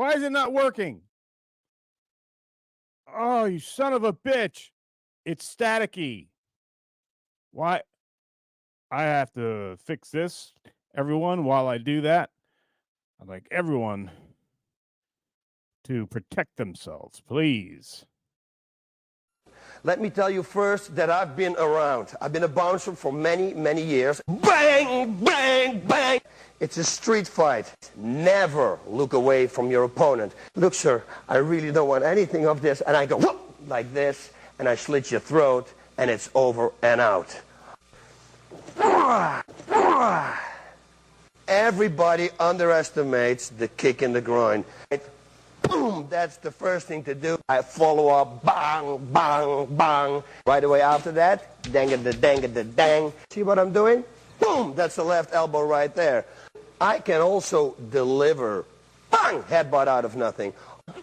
Why is it not working? Oh, you son of a bitch. It's staticky. Why? I have to fix this, everyone, while I do that. I'd like everyone to protect themselves, please. Let me tell you first that I've been around. I've been a bouncer for many, many years. Bang, bang, bang. It's a street fight. Never look away from your opponent. Look, sir, I really don't want anything of this. And I go whoop, like this, and I slit your throat, and it's over and out. Everybody underestimates the kick in the groin. Boom, that's the first thing to do. I follow up, bang, bang, bang. Right away after that, dang. See what I'm doing? Boom, that's the left elbow right there. I can also deliver, bang, headbutt out of nothing.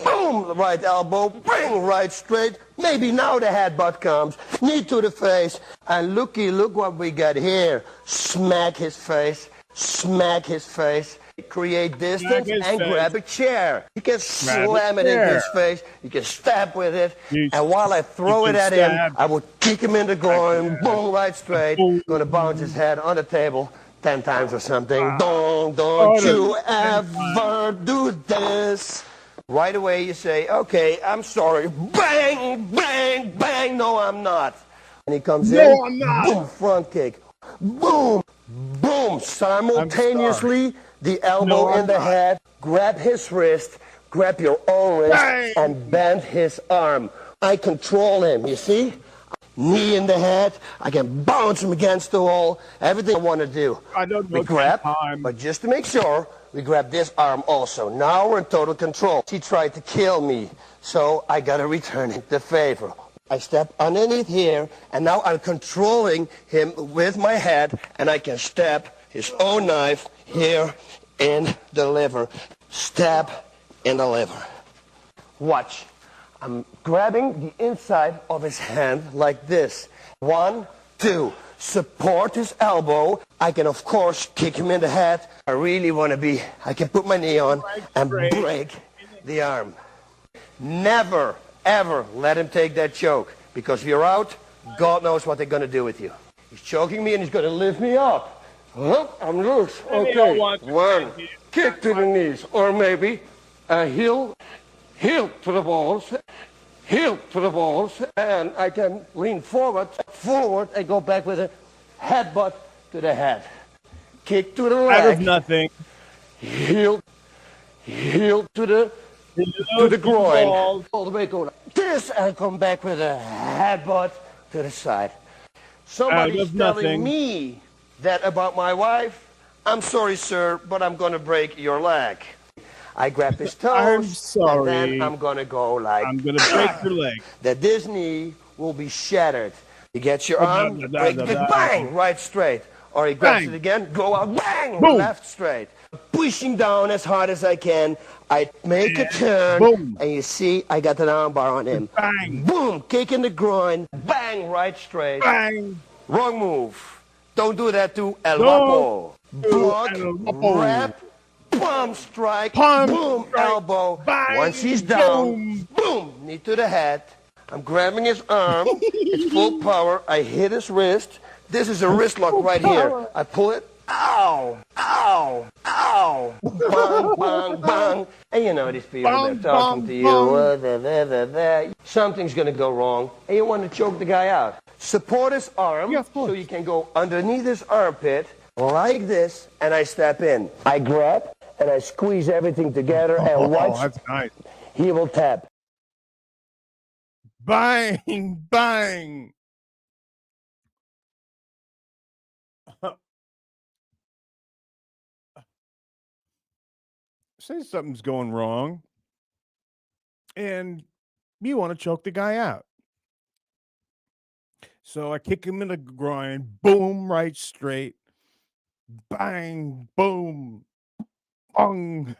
Boom, the right elbow, bang, right straight. Maybe now the headbutt comes. Knee to the face. And look what we got here. Smack his face, smack his face. Create distance and grab a chair. You can slam it into his face. You can stab with it. And while I throw it at him, I will kick him in the groin. Boom, right straight. Gonna bounce his head on the table 10 times or something. Don't you ever do this. Right away you say, okay, I'm sorry. Bang, bang, bang. No, I'm not. And he comes in. No, I'm not. Boom, front kick. Boom, boom. Simultaneously. The elbow in the head, grab his wrist, grab your own wrist, Bang! and bend his arm. I control him, you see? Knee in the head, I can bounce him against the wall, everything I want to do. I don't know. We grab, but just to make sure, we grab this arm also. Now we're in total control. He tried to kill me, so I got to return the favor. I step underneath here, and now I'm controlling him with my head, and I can stab his own knife here in the liver. Stab in the liver. Watch. I'm grabbing the inside of his hand like this. 1, 2. Support his elbow. I can, of course, kick him in the head. I can put my knee on and break the arm. Never, ever let him take that choke. Because if you're out, God knows what they're going to do with you. He's choking me and he's going to lift me up. Huh? I'm loose. Okay. 1, kick to the knees, or maybe a heel to the balls, and I can lean forward, and go back with a headbutt to the head. Kick to the leg. Out of nothing. Heel to the groin. All the way go like this, and come back with a headbutt to the side. Somebody's telling me that about my wife. I'm sorry, sir, but I'm going to break your leg. I grab his toes. I'm sorry. And then I'm going to go like... I'm going to break your leg. That this knee will be shattered. You get your arm, break it, bang, right straight. Or he grabs it again, go out, bang, boom. Left straight. Pushing down as hard as I can. I make a turn, boom. And you see, I got an arm bar on him. Bang. Boom, kick in the groin, bang, right straight. Bang. Wrong move. Don't do that to El Guapo. Block, grab, palm strike, boom, elbow. Bang, once he's down, boom, knee to the head. I'm grabbing his arm. It's full power. I hit his wrist. This is a wrist lock right here. I pull it. Ow, ow, ow. Bang, bang, bang. And you know these people, they're talking to you. Something's going to go wrong. And you want to choke the guy out. Support his arm so you can go underneath his armpit like this, and I step in. I grab and I squeeze everything together and watch. That's nice. He will tap. Bang, bang. Say something's going wrong, and you want to choke the guy out. So I kick him in the groin, boom, right straight, bang, boom, bong.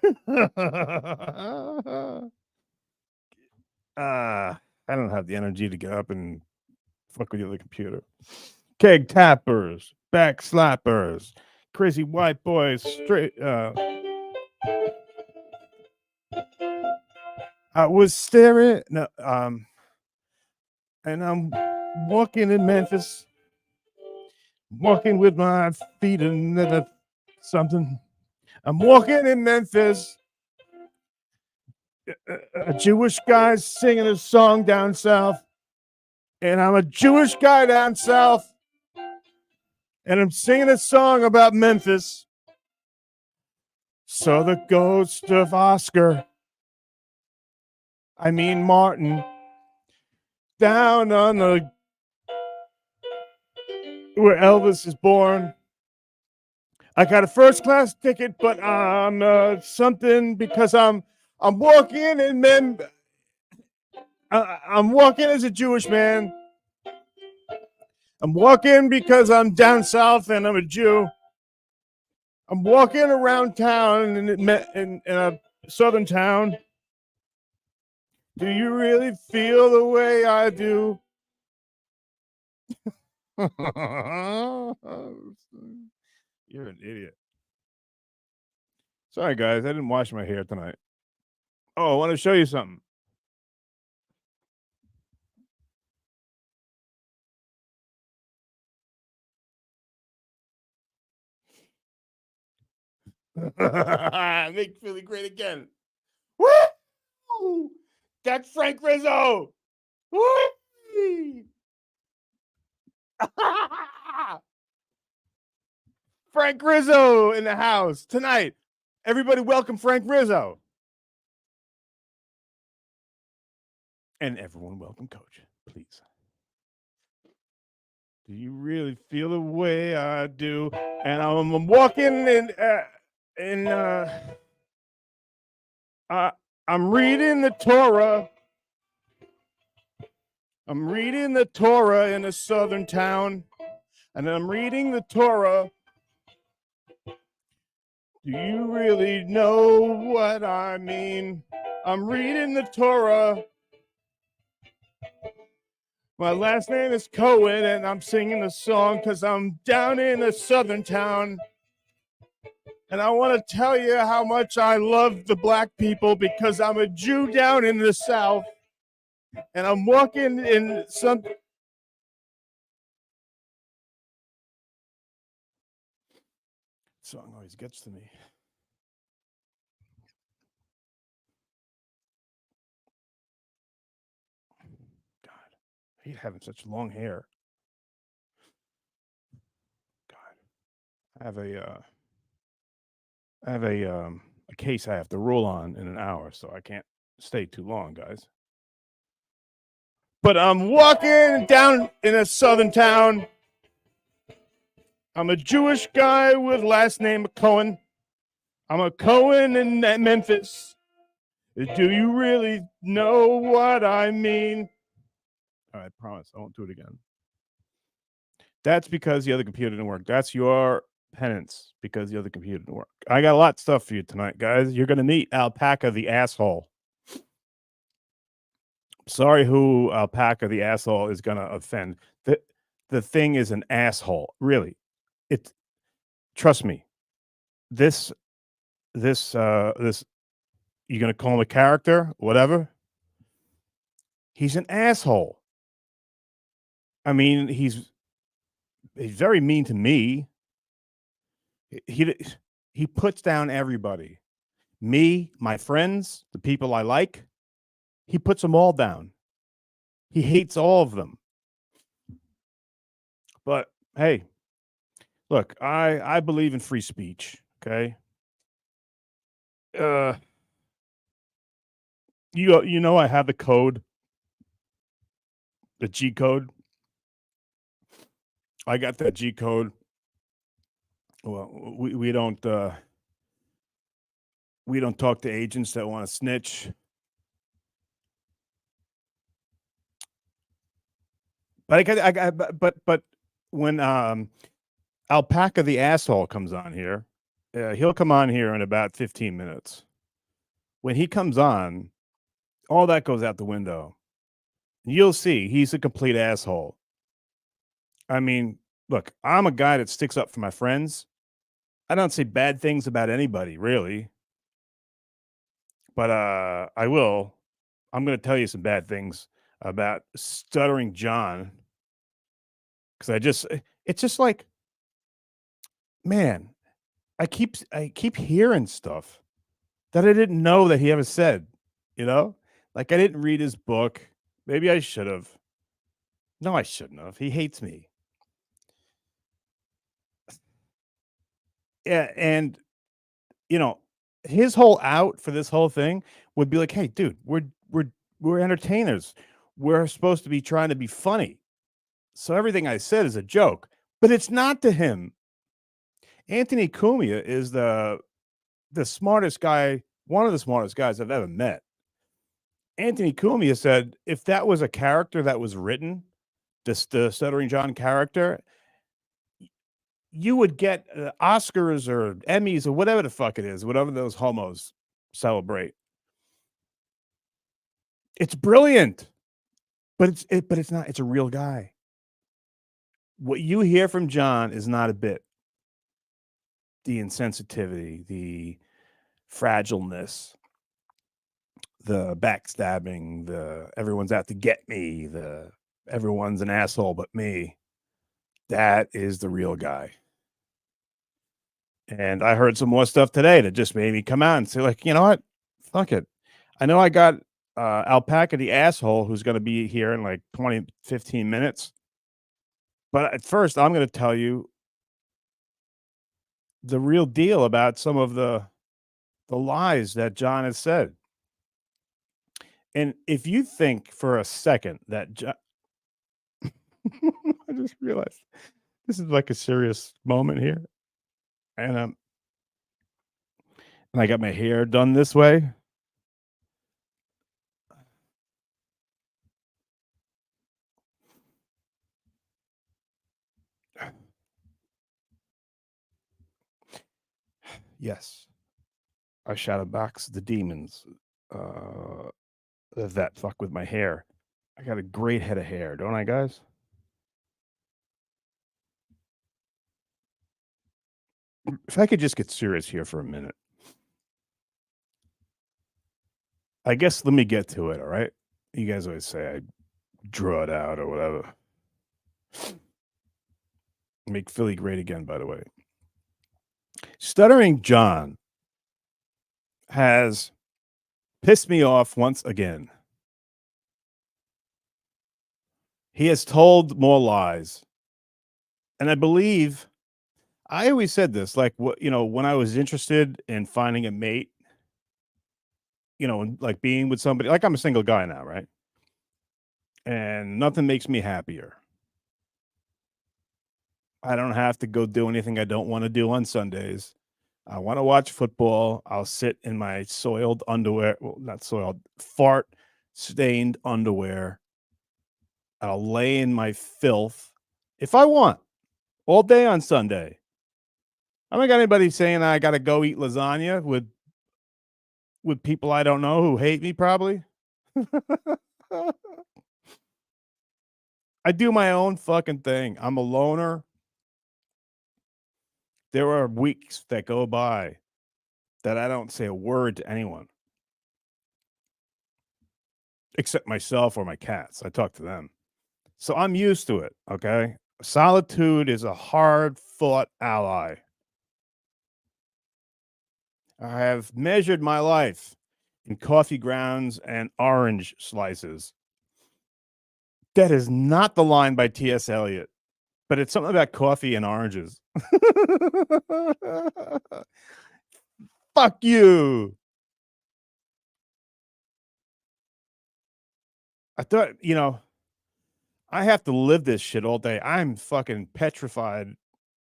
I don't have the energy to get up and fuck with the other computer. Keg tappers, back slappers, crazy white boys, straight. I was staring, no, and I'm walking in Memphis, walking with my feet in something. I'm walking in Memphis. A Jewish guy singing a song down south, and I'm a Jewish guy down south, and I'm singing a song about Memphis. So the ghost of Oscar, I mean Martin, down on the where Elvis is born. I got a first class ticket, but I'm something because I'm walking in I'm walking as a Jewish man. I'm walking because I'm down south and I'm a Jew. I'm walking around town in a southern town. Do you really feel the way I do? You're an idiot. Sorry, guys. I didn't wash my hair tonight. Oh, I want to show you something. Make Philly great again. Woo! That's Frank Rizzo. Woo! Frank Rizzo in the house tonight. Everybody welcome Frank Rizzo. And everyone welcome Coach, please. Do you really feel the way I do? And I'm walking I'm reading the Torah. I'm reading the Torah in a southern town, and I'm reading the Torah. Do you really know what I mean? I'm reading the Torah. My last name is Cohen, and I'm singing the song because I'm down in a southern town. And I want to tell you how much I love the black people because I'm a Jew down in the South. And I'm walking in some. Song always gets to me. God, I hate having such long hair. God, I have a case I have to roll on in an hour, so I can't stay too long, guys. But I'm walking down in a southern town. I'm a Jewish guy with last name Cohen. I'm a Cohen in Memphis. Do you really know what I mean? I promise I won't do it again. That's because the other computer didn't work. That's your penance because the other computer didn't work. I got a lot of stuff for you tonight, guys. You're going to meet Alpaca the asshole. Sorry who Alpaca the asshole is going to offend. The thing is an asshole. Really. It's trust me. This you're going to call him a character, whatever. He's an asshole. I mean, he's very mean to me. He puts down everybody. Me, my friends, the people I like, he puts them all down. He hates all of them. But hey, look, I believe in free speech, okay? You know I have the code, the G code. I got that G code. Well, we don't talk to agents that want to snitch. But when Alpaca the asshole comes on here, he'll come on here in about 15 minutes. When he comes on, all that goes out the window. You'll see he's a complete asshole. I mean, look, I'm a guy that sticks up for my friends. I don't say bad things about anybody, really. But I will I'm going to tell you some bad things about Stuttering John because it's just like, man, I keep hearing stuff that I didn't know that he ever said, you know? Like I didn't read his book. Maybe I should have. No, I shouldn't have. He hates me. Yeah, and you know, his whole out for this whole thing would be like, "Hey, dude, we're entertainers. We're supposed to be trying to be funny. So everything I said is a joke." But it's not to him. Anthony Cumia is the smartest guy, one of the smartest guys I've ever met. Anthony Cumia said if that was a character that was written, this the Stuttering John character, you would get Oscars or Emmys or whatever the fuck it is, whatever those homos celebrate. It's brilliant, but it's not. It's a real guy. What you hear from John is not a bit. The insensitivity, the fragileness, the backstabbing, the everyone's out to get me, the everyone's an asshole but me. That is the real guy. And I heard some more stuff today that just made me come out and say, like, you know what? Fuck it. I know I got Alpaca the asshole who's going to be here in like 20, 15 minutes. But at first, I'm going to tell you the real deal about some of the lies that John has said. And if you think for a second that I just realized this is like a serious moment here, and I got my hair done this way. Yes, I shadow box the demons that fuck with my hair. I got a great head of hair, don't I, guys? If I could just get serious here for a minute, I guess let me get to it. All right, you guys always say I draw it out or whatever. Make Philly great again, by the way. Stuttering John has pissed me off once again. He has told more lies. And I believe I always said this, like what when I was interested in finding a mate, and like being with somebody, like I'm a single guy now, right? And nothing makes me happier. I don't have to go do anything I don't want to do on Sundays. I want to watch football. I'll sit in my soiled underwear, well, not soiled, fart stained underwear. I'll lay in my filth if I want all day on Sunday. I don't got anybody saying I got to go eat lasagna with people I don't know who hate me probably. I do my own fucking thing. I'm a loner. There are weeks that go by that I don't say a word to anyone except myself or my cats. I talk to them. So I'm used to it, okay? Solitude is a hard fought ally. I have measured my life in coffee grounds and orange slices. That is not the line by T.S. Eliot, but it's something about coffee and oranges. Fuck you. I thought, I have to live this shit all day. I'm fucking petrified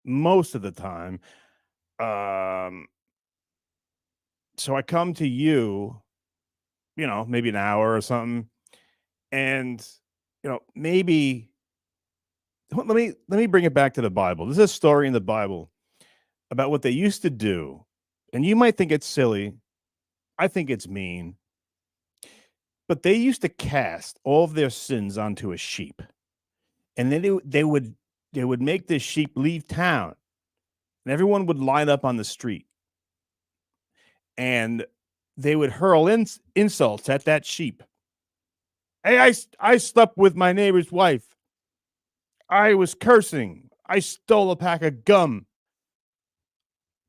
most of the time. So I come to you, maybe an hour or something, and maybe let me bring it back to the Bible. There's a story in the Bible about what they used to do, and you might think it's silly. I think it's mean, but they used to cast all of their sins onto a sheep, and then they would make this sheep leave town, and everyone would line up on the street, and they would hurl insults at that sheep. Hey, I slept with my neighbor's wife. I was cursing. I stole a pack of gum.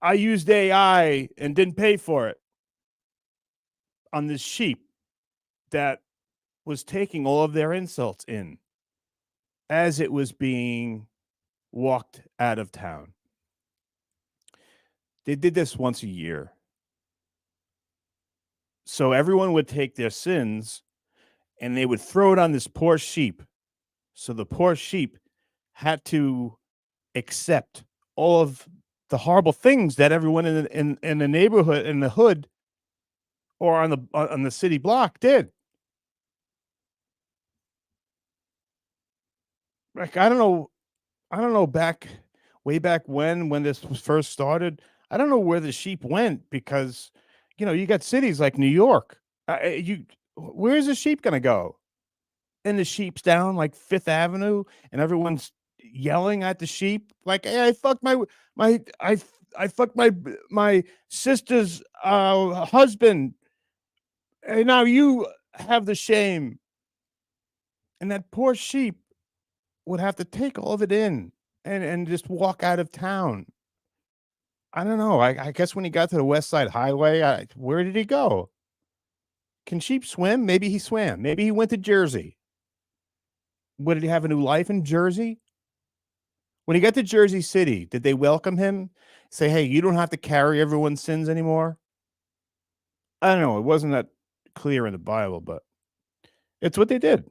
I used AI and didn't pay for it on this sheep that was taking all of their insults in as it was being walked out of town. They did this once a year. So everyone would take their sins and they would throw it on this poor sheep. So the poor sheep had to accept all of the horrible things that everyone in the neighborhood, in the hood, or on the city block did. Like I don't know way back when this was first started. I don't know where the sheep went because you got cities like New York. Where's the sheep gonna go? And the sheep's down like Fifth Avenue, and everyone's yelling at the sheep like, "Hey, I fucked my I fucked my sister's husband, and now you have the shame." And that poor sheep would have to take all of it in and just walk out of town. I don't know. I guess when he got to the West Side Highway, where did he go? Can sheep swim? Maybe he swam. Maybe he went to Jersey. Did he have a new life in Jersey? When he got to Jersey City, did they welcome him? Say, hey, you don't have to carry everyone's sins anymore? I don't know. It wasn't that clear in the Bible, but it's what they did.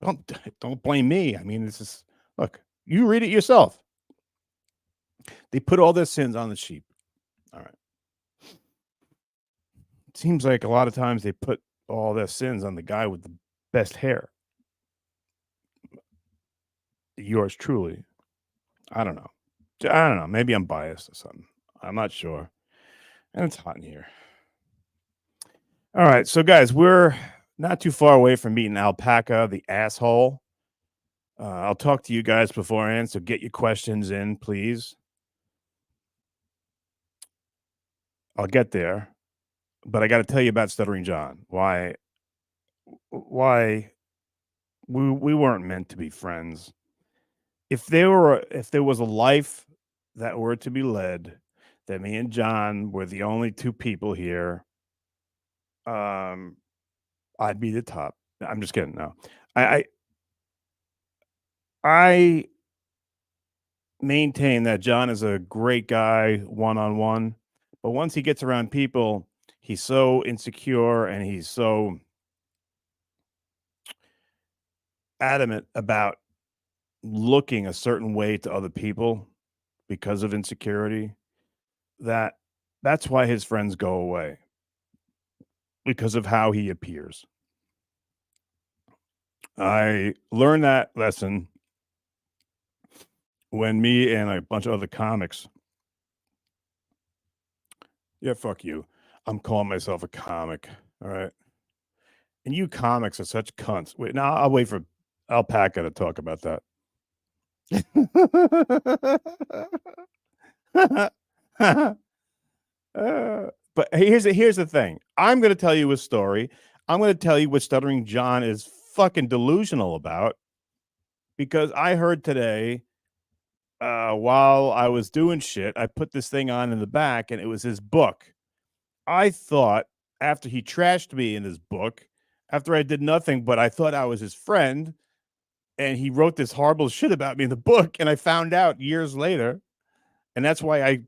Don't blame me. I mean, look, you read it yourself. They put all their sins on the sheep. All right. It seems like a lot of times they put all their sins on the guy with the best hair. Yours truly. I don't know. Maybe I'm biased or something. I'm not sure. And it's hot in here. All right. So, guys, we're not too far away from meeting Alpaca, the asshole. I'll talk to you guys beforehand. So get your questions in, please. I'll get there. But I got to tell you about Stuttering John. Why we weren't meant to be friends. If there was a life that were to be led, that me and John were the only two people here, I'd be the top. I'm just kidding. No, I maintain that John is a great guy one on one, but once he gets around people, he's so insecure and he's so adamant about looking a certain way to other people because of insecurity that's why his friends go away, because of how he appears. I learned that lesson when me and a bunch of other comics. Yeah, fuck you. I'm calling myself a comic. All right. And you comics are such cunts. Wait, now I'll wait for Alpaca to talk about that. But here's the thing. I'm going to tell you a story. I'm going to tell you what Stuttering John is fucking delusional about, because I heard today while I was doing shit, I put this thing on in the back and it was his book. I thought after he trashed me in his book, after I did nothing, but I thought I was his friend, and he wrote this horrible shit about me in the book, and I found out years later, and that's why I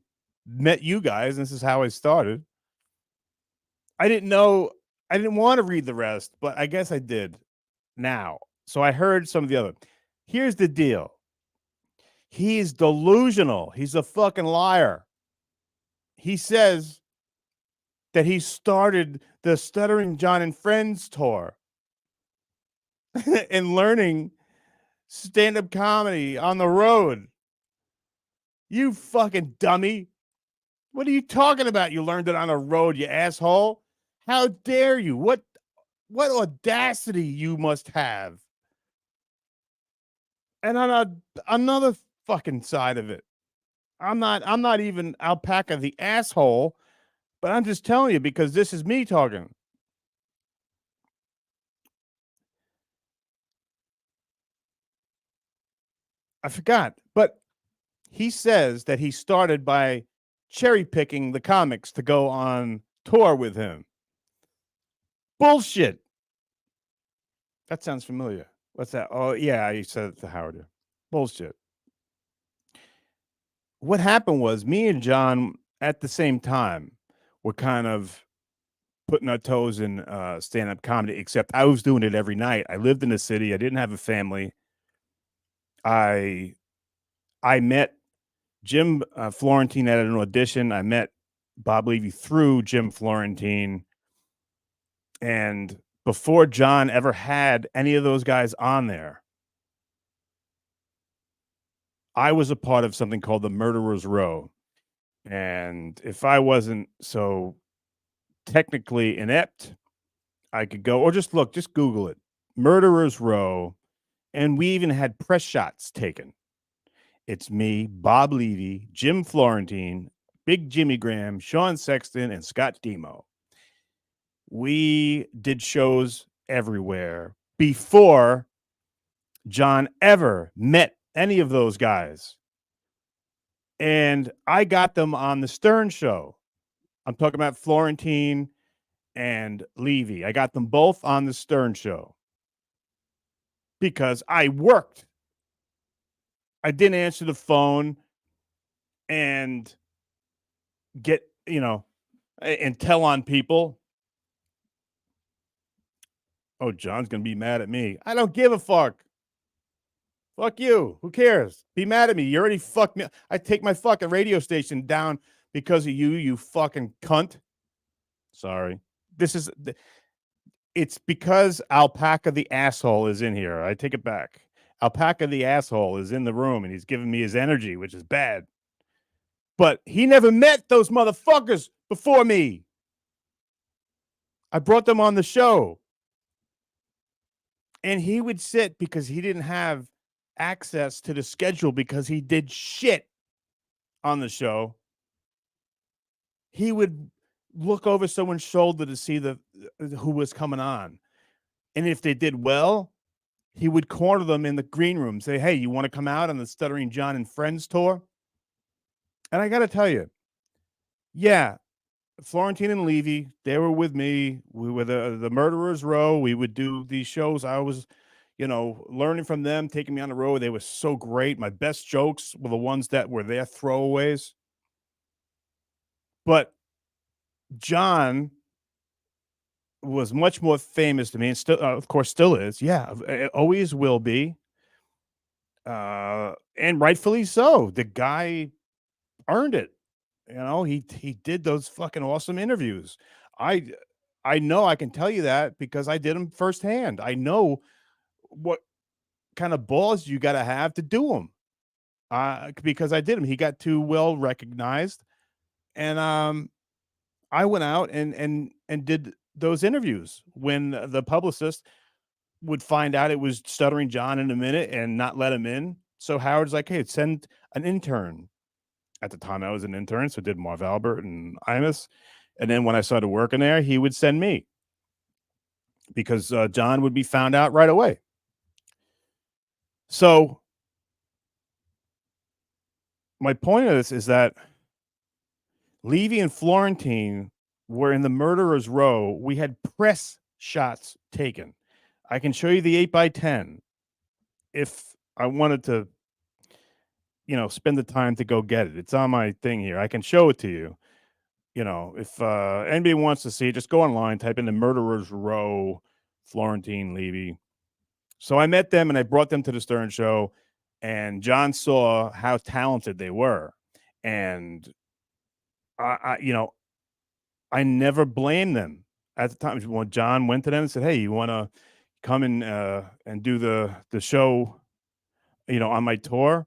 met you guys, and this is how I started. I didn't know, I didn't want to read the rest, but I guess I did now. So I heard some of the other. Here's the deal. He's delusional. He's a fucking liar. He says that he started the Stuttering John and Friends tour and learning stand-up comedy on the road. You fucking dummy. What are you talking about? You learned it on a road, you asshole. How dare you? What audacity you must have. And on another fucking side of it, I'm not even Alpaca the asshole, but I'm just telling you because this is me talking. I forgot, but he says that he started by cherry picking the comics to go on tour with him. Bullshit. That sounds familiar. What's that? Oh, yeah, I said it to Howard. Bullshit. What happened was me and John at the same time were kind of putting our toes in stand-up comedy, except I was doing it every night. I lived in the city. I didn't have a family. I met Jim Florentine at an audition. I met Bob Levy through Jim Florentine. And before John ever had any of those guys on there, I was a part of something called the Murderer's Row. And if I wasn't so technically inept, I could go or just look, just Google it. Murderer's Row. And we even had press shots taken. It's me, Bob Levy, Jim Florentine, Big Jimmy Graham, Sean Sexton, and Scott Demo. We did shows everywhere before John ever met any of those guys. And I got them on the Stern Show. I'm talking about Florentine and Levy. I got them both on the Stern Show because I worked. I didn't answer the phone and get, and tell on people. Oh, John's going to be mad at me. I don't give a fuck. Fuck you. Who cares? Be mad at me. You already fucked me. I take my fucking radio station down because of you, you fucking cunt. Sorry. It's because Alpaca the asshole is in here. I take it back. Alpaca the asshole is in the room and he's giving me his energy, which is bad. But he never met those motherfuckers before me. I brought them on the show. And he would sit because he didn't have access to the schedule because he did shit on the show. He would look over someone's shoulder to see who was coming on. And if they did well, he would corner them in the green room, say, hey, you want to come out on the Stuttering John and Friends tour? And I got to tell you, yeah, Florentine and Levy, they were with me. We were the Murderer's Row. We would do these shows. I was, learning from them, taking me on the road. They were so great. My best jokes were the ones that were their throwaways. But John was much more famous to me, and still, of course, still is. Yeah, it always will be. And rightfully so. The guy earned it. He did those fucking awesome interviews. I know I can tell you that because I did them firsthand. I know what kind of balls you got to have to do them. Because I did them. He got too well recognized, and I went out and did those interviews when the publicist would find out it was Stuttering John in a minute and not let him in. So Howard's like, hey, send an intern. At the time, I was an intern, so did Marv Albert and Imus. And then when I started working there, he would send me because John would be found out right away. So my point of this is that Levy and Florentine were in the Murderer's Row. We had press shots taken. I can show you the 8x10 if I wanted to, spend the time to go get it. It's on my thing here. I can show it to you. If anybody wants to see it, just go online, type in the Murderer's Row, Florentine, Levy. So I met them and I brought them to the Stern Show, and John saw how talented they were. And I never blamed them at the time. When John went to them and said, hey, you want to come and do the show, on my tour?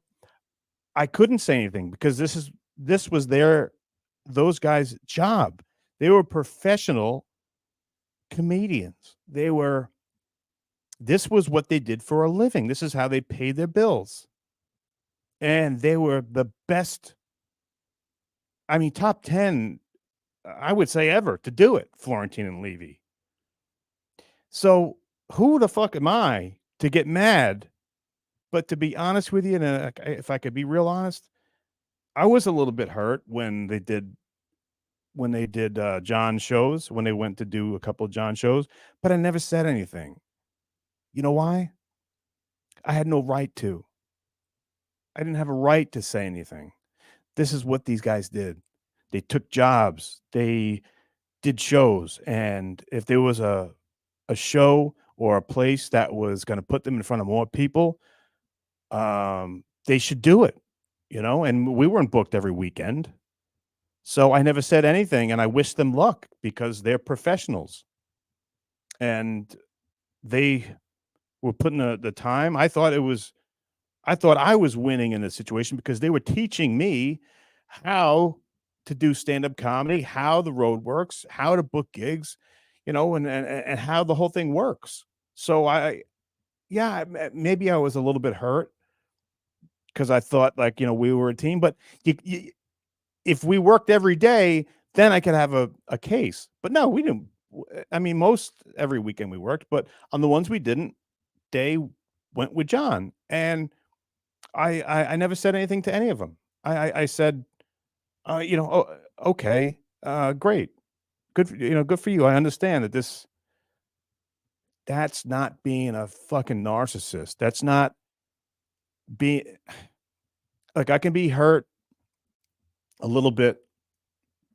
I couldn't say anything because this was those guys' job. They were professional comedians. This was what they did for a living. This is how they paid their bills. And they were the best, top 10, I would say, ever to do it, Florentine and Levy. So who the fuck am I to get mad But to be honest with you, and if I could be real honest, I was a little bit hurt when they did John shows, when they went to do a couple of John shows, but I never said anything. You know why? I had no right to. I didn't have a right to say anything. This is what these guys did. They took jobs. They did shows, and if there was a show or a place that was going to put them in front of more people, they should do it. And we weren't booked every weekend. So I never said anything, and I wish them luck because they're professionals and they were putting the time. I thought I was winning in this situation because they were teaching me how to do stand-up comedy, how the road works, how to book gigs, and how the whole thing works. So yeah, maybe I was a little bit hurt because I thought like, we were a team, but if we worked every day, then I could have a case. But no, we didn't. I mean, most every weekend we worked, but on the ones we didn't, they went with John. And I never said anything to any of them. I said, oh, okay, great, good, good for you. I understand that that's not being a fucking narcissist. That's not being like I can be hurt a little bit,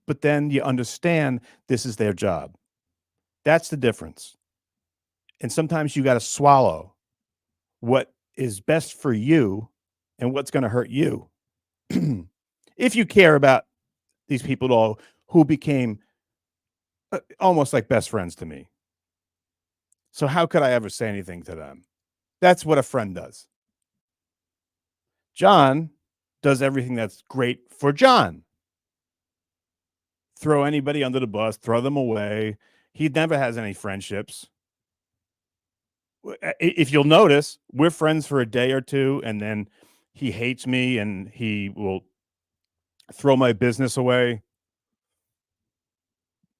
but then you understand this is their job. That's the difference. And sometimes you got to swallow what is best for you and what's going to hurt you. If you care about these people at all who became almost like best friends to me. So how could I ever say anything to them? That's what a friend does. John does everything that's great for John. Throw anybody under the bus, throw them away. He never has any friendships. If you'll notice, we're friends for a day or two, and then he hates me and he will throw my business away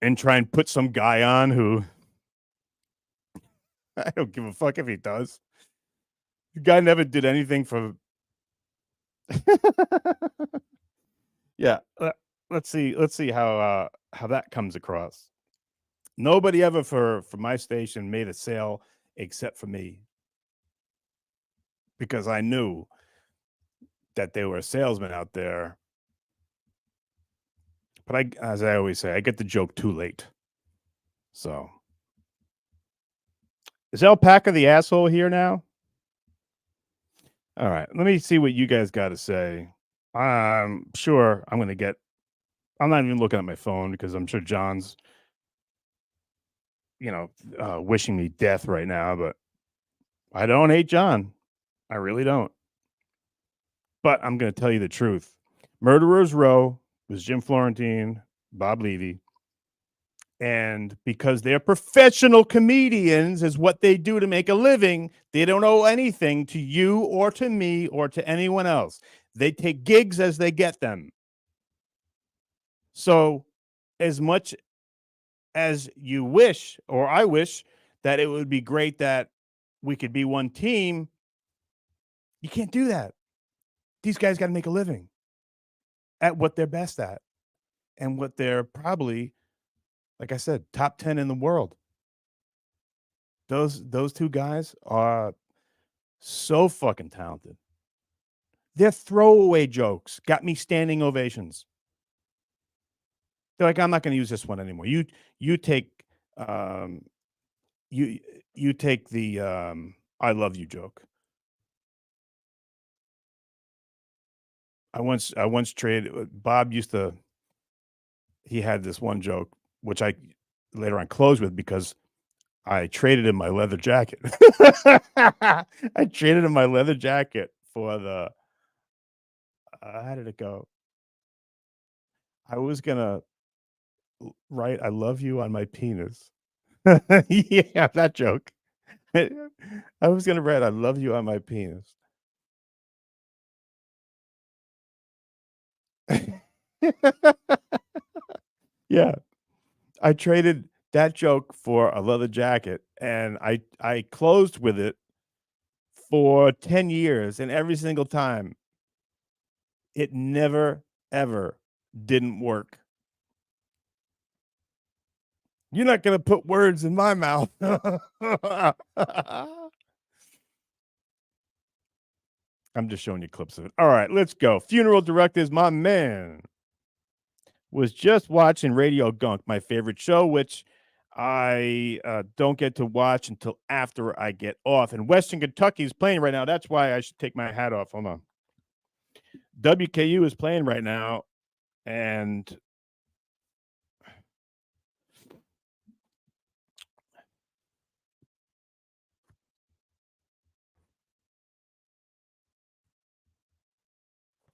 and try and put some guy on who I don't give a fuck if he does. The guy never did anything for. Yeah, let's see how that comes across. Nobody ever for my station made a sale except for me because I knew that there were salesmen out there. But as I always say, I get the joke too late. So is Alpaca the asshole here now? All right, let me see what you guys got to say. I'm sure I'm going to get. I'm not even looking at my phone because I'm sure John's, wishing me death right now. But I don't hate John. I really don't. But I'm going to tell you the truth. Murderers Row was Jim Florentine, Bob Levy. And because they're professional comedians, is what they do to make a living, they don't owe anything to you or to me or to anyone else. They take gigs as they get them. So, as much as you wish, or I wish, that it would be great that we could be one team, you can't do that. These guys got to make a living at what they're best at and what they're probably, like I said, top 10 in the world. Those two guys are so fucking talented. Their throwaway jokes got me standing ovations. They're like, I'm not going to use this one anymore. You take you take the I love you joke. I once traded. Bob used to. He had this one joke which I later on closed with because I traded in my leather jacket. I traded in my leather jacket for the. How did it go? I was gonna write "I love you" on my penis. Yeah, that joke. I was gonna write "I love you" on my penis. Yeah, I traded that joke for a leather jacket, and I closed with it for 10 years, and every single time it never ever didn't work. You're not going to put words in my mouth. I'm just showing you clips of it. All right, let's go. Funeral directors, my man. Was just watching Radio Gunk, my favorite show, which I don't get to watch until after I get off. And Western Kentucky is playing right now. That's why I should take my hat off. Hold on. WKU is playing right now. And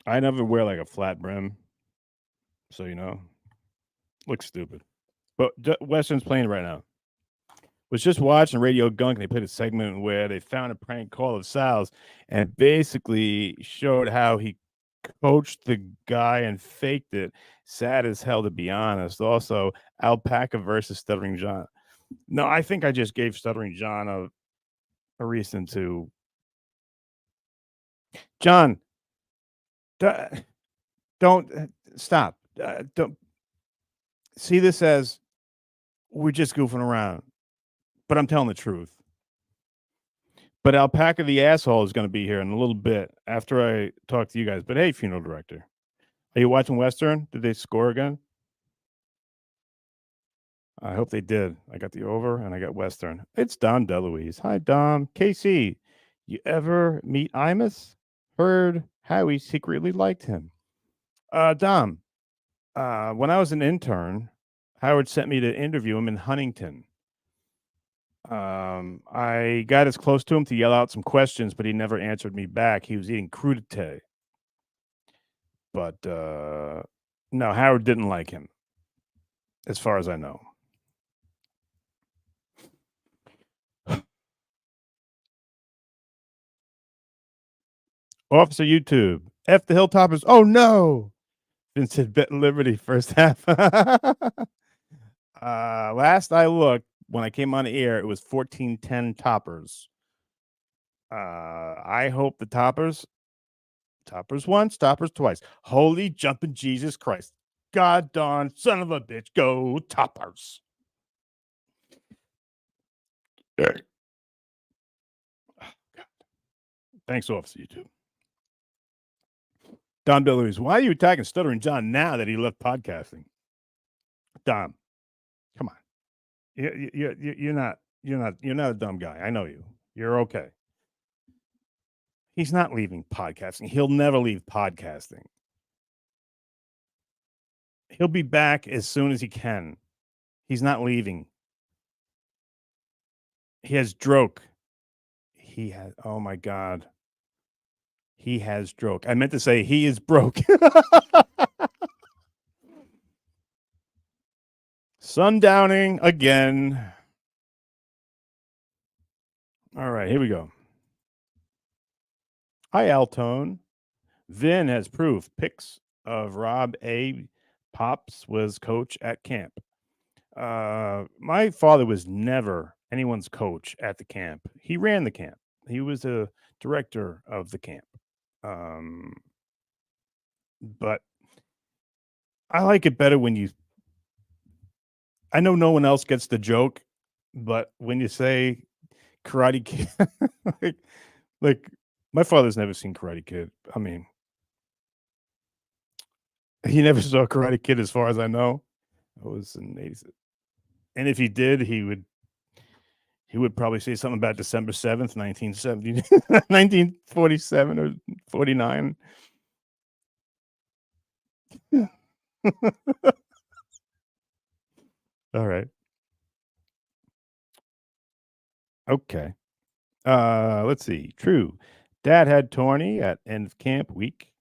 I never wear like a flat brim. So, you know, looks stupid. But Western's playing right now. Was just watching Radio Gunk, and they played a segment where they found a prank call of Sal's and basically showed how he coached the guy and faked it. Sad as hell, to be honest. Also, Alpaca versus Stuttering John. No, I think I just gave Stuttering John a reason to. John, don't stop. Don't see this as we're just goofing around, but I'm telling the truth. But Alpaca the asshole is going to be here in a little bit after I talk to you guys. But hey, funeral director, are you watching Western? Did they score again? I hope they did. I got the over and I got Western. It's Dom DeLuise. Hi, Dom. KC, you ever meet Imus? Heard Howie secretly liked him. Dom, when I was an intern, Howard sent me to interview him in Huntington. I got as close to him to yell out some questions, but he never answered me back. He was eating crudité. But no, Howard didn't like him, as far as I know. Officer YouTube, F the Hilltoppers. Oh no! Vincent Bet Liberty first half. Last I looked, when I came on the air, it was 14-10 Toppers. I hope the Toppers once, Toppers twice. Holy jumping Jesus Christ. God darn son of a bitch. Go Toppers. Oh, thanks, Officer YouTube. Don DeLuise, why are you attacking Stuttering John now that he left podcasting? Dom, come on. You're not a dumb guy. I know you. You're okay. He's not leaving podcasting. He'll never leave podcasting. He'll be back as soon as he can. He's not leaving. He has stroke. He has, oh my God. He has stroke. I meant to say he is broke. Sundowning again. All right, here we go. Hi, Altone. Vin has proof. Pics of Rob A. Pops was coach at camp. My father was never anyone's coach at the camp. He ran the camp. He was a director of the camp. But I like it better when you. I know no one else gets the joke, but when you say Karate Kid, like my father's never seen Karate Kid. I mean, he never saw Karate Kid, as far as I know. It was in the 80s. And if he did, he would probably say something about December 7th, 1970, 1947 or 49. All right. Okay. Let's see. True. Dad had Tawny at end of camp week.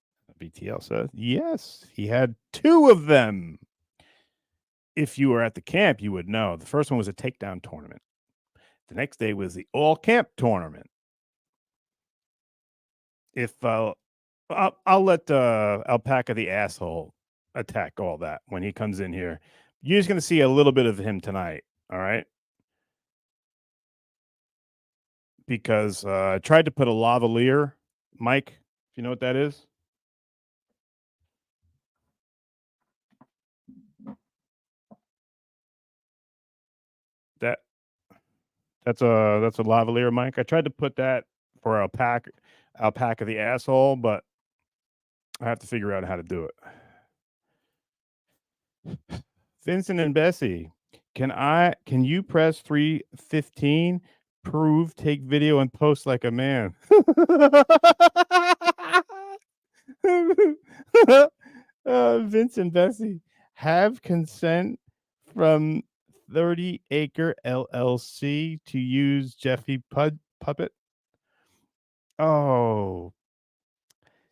BTL says, yes, he had 2 of them. If you were at the camp, you would know. The first one was a takedown tournament. The next day was the all camp tournament. If I'll let Alpaca the asshole attack all that when he comes in here. You're just going to see a little bit of him tonight. All right. because I tried to put a lavalier mic. Do you know what that is? That that's a lavalier mic. I tried to put that for Alpaca the asshole, but I have to figure out how to do it. Vincent and Bessie, can you press 315? Prove, take video, and post like a man. Vincent Bessie, have consent from 30 Acre LLC to use Jeffy Puppet. Oh,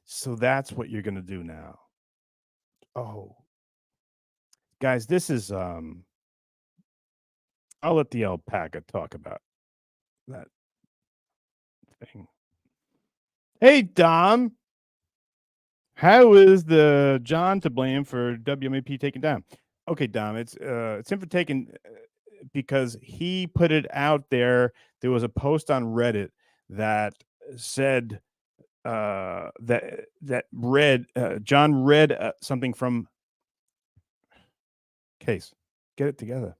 so that's what you're gonna do now. Oh, guys, this is I'll let the alpaca talk about that thing. Hey, Dom, how is the John to blame for WMAP taken down? Okay, Dom, it's him for taking because he put it out there. There was a post on Reddit that said that read John read something from Case. Get it together.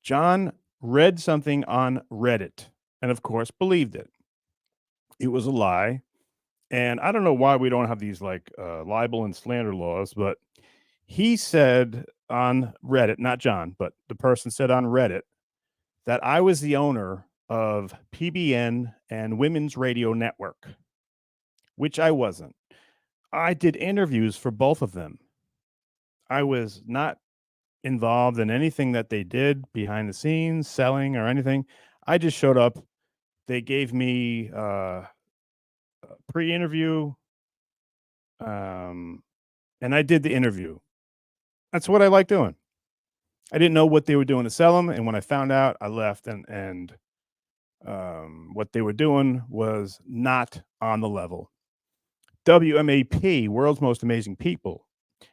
John read something on Reddit and, of course, believed it. It was a lie. And I don't know why we don't have these like libel and slander laws, but he said on Reddit, not John, but the person said on Reddit that I was the owner of PBN and Women's Radio Network, which I wasn't. I did interviews for both of them. I was not involved in anything that they did behind the scenes, selling or anything. I just showed up. They gave me a pre-interview, and I did the interview. That's what I like doing. I didn't know what they were doing to sell them, and when I found out, I left. And what they were doing was not on the level. WMAP, World's Most Amazing People,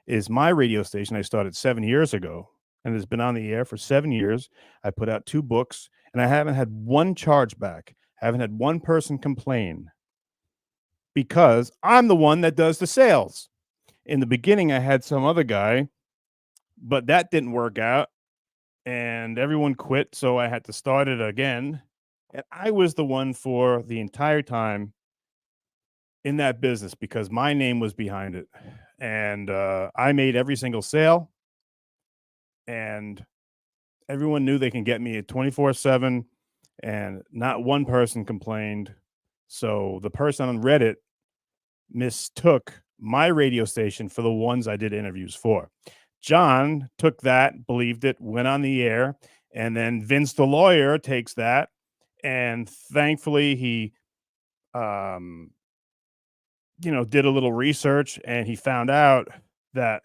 is my radio station. I started 7 years ago, and it's been on the air for 7 years. I put out 2 books, and I haven't had one chargeback. I haven't had one person complain because I'm the one that does the sales. In the beginning, I had some other guy, but that didn't work out, and everyone quit, so I had to start it again. And I was the one for the entire time in that business because my name was behind it. And I made every single sale, and everyone knew they can get me at 24/7, and not one person complained. So the person on Reddit mistook my radio station for the ones I did interviews for. John took that, believed it, went on the air, and then Vince the lawyer takes that, and thankfully he did a little research, and he found out that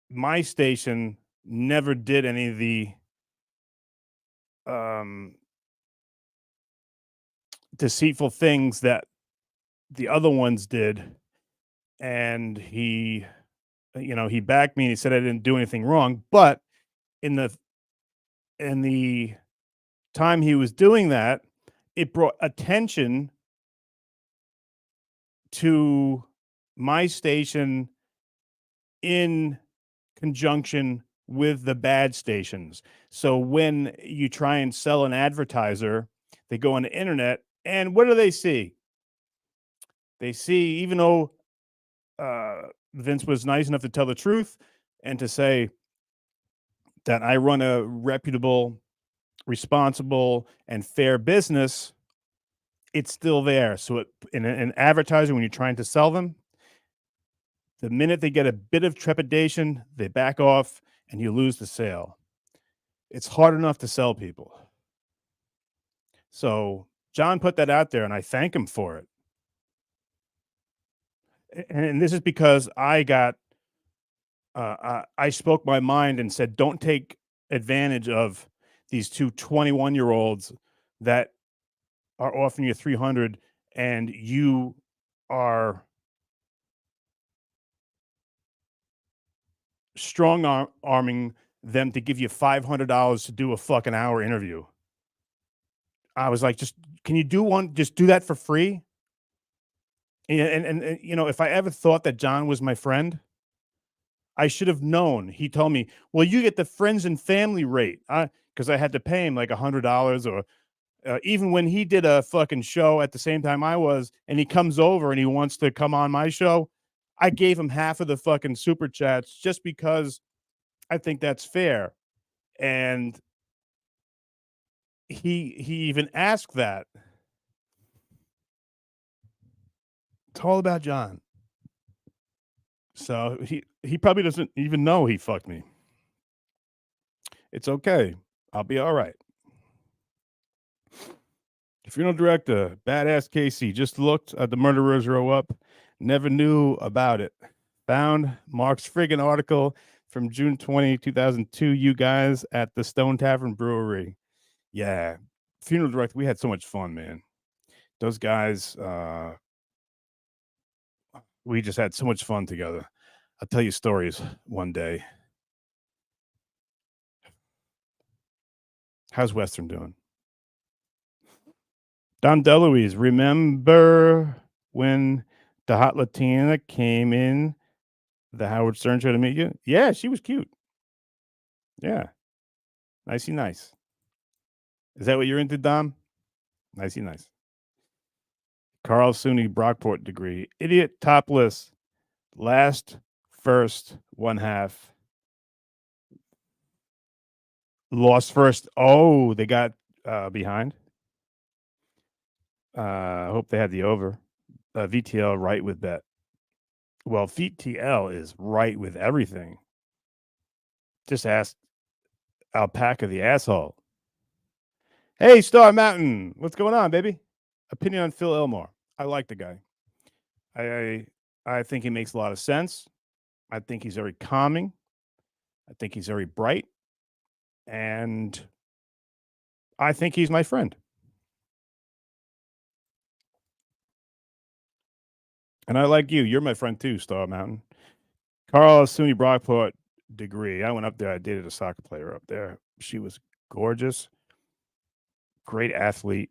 my station never did any of the deceitful things that the other ones did. And he backed me, and he said I didn't do anything wrong. But in the time he was doing that, it brought attention to my station in conjunction with the bad stations. So when you try and sell an advertiser, they go on the internet, and what do they see? They see, even though Vince was nice enough to tell the truth and to say that I run a reputable, responsible, and fair business, it's still there. So in an advertiser, when you're trying to sell them, the minute they get a bit of trepidation, they back off, and you lose the sale. It's hard enough to sell people. So John put that out there, and I thank him for it. And this is because I spoke my mind and said, don't take advantage of these two 21-year-olds that are offering you 300, and you are arming them to give you $500 to do a fucking hour interview. I was like, just can you do one? Just do that for free. And you know, if I ever thought that John was my friend, I should have known. He told me, "Well, you get the friends and family rate," because I had to pay him like $100 or even when he did a fucking show at the same time I was, and he comes over and he wants to come on my show, I gave him half of the fucking super chats just because I think that's fair. And he even asked that. It's all about John. So he probably doesn't even know he fucked me. It's okay. I'll be all right. Funeral director, badass Casey, just looked at the murderers row up, never knew about it. Found Mark's friggin' article from June 20, 2002, you guys at the Stone Tavern Brewery. Yeah. Funeral director, we had so much fun, man. Those guys, we just had so much fun together. I'll tell you stories one day. How's Western doing? Don DeLuise, remember when the hot Latina came in the Howard Stern show to meet you? Yeah, she was cute. Yeah. Nicey nice. Is that what you're into, Dom? Nicey nice. Carl SUNY Brockport degree. Idiot topless. Last, first, one half. Lost first. Oh, they got behind. I hope they had the over. VTL right with bet. Well, VTL is right with everything. Just ask Alpaca the asshole. Hey, Star Mountain. What's going on, baby? Opinion on Phil Elmore. I like the guy. I think he makes a lot of sense. I think he's very calming. I think he's very bright. And I think he's my friend. And I like you. You're my friend too, Star Mountain. Carl SUNY Brockport degree. I went up there. I dated a soccer player up there. She was gorgeous. Great athlete.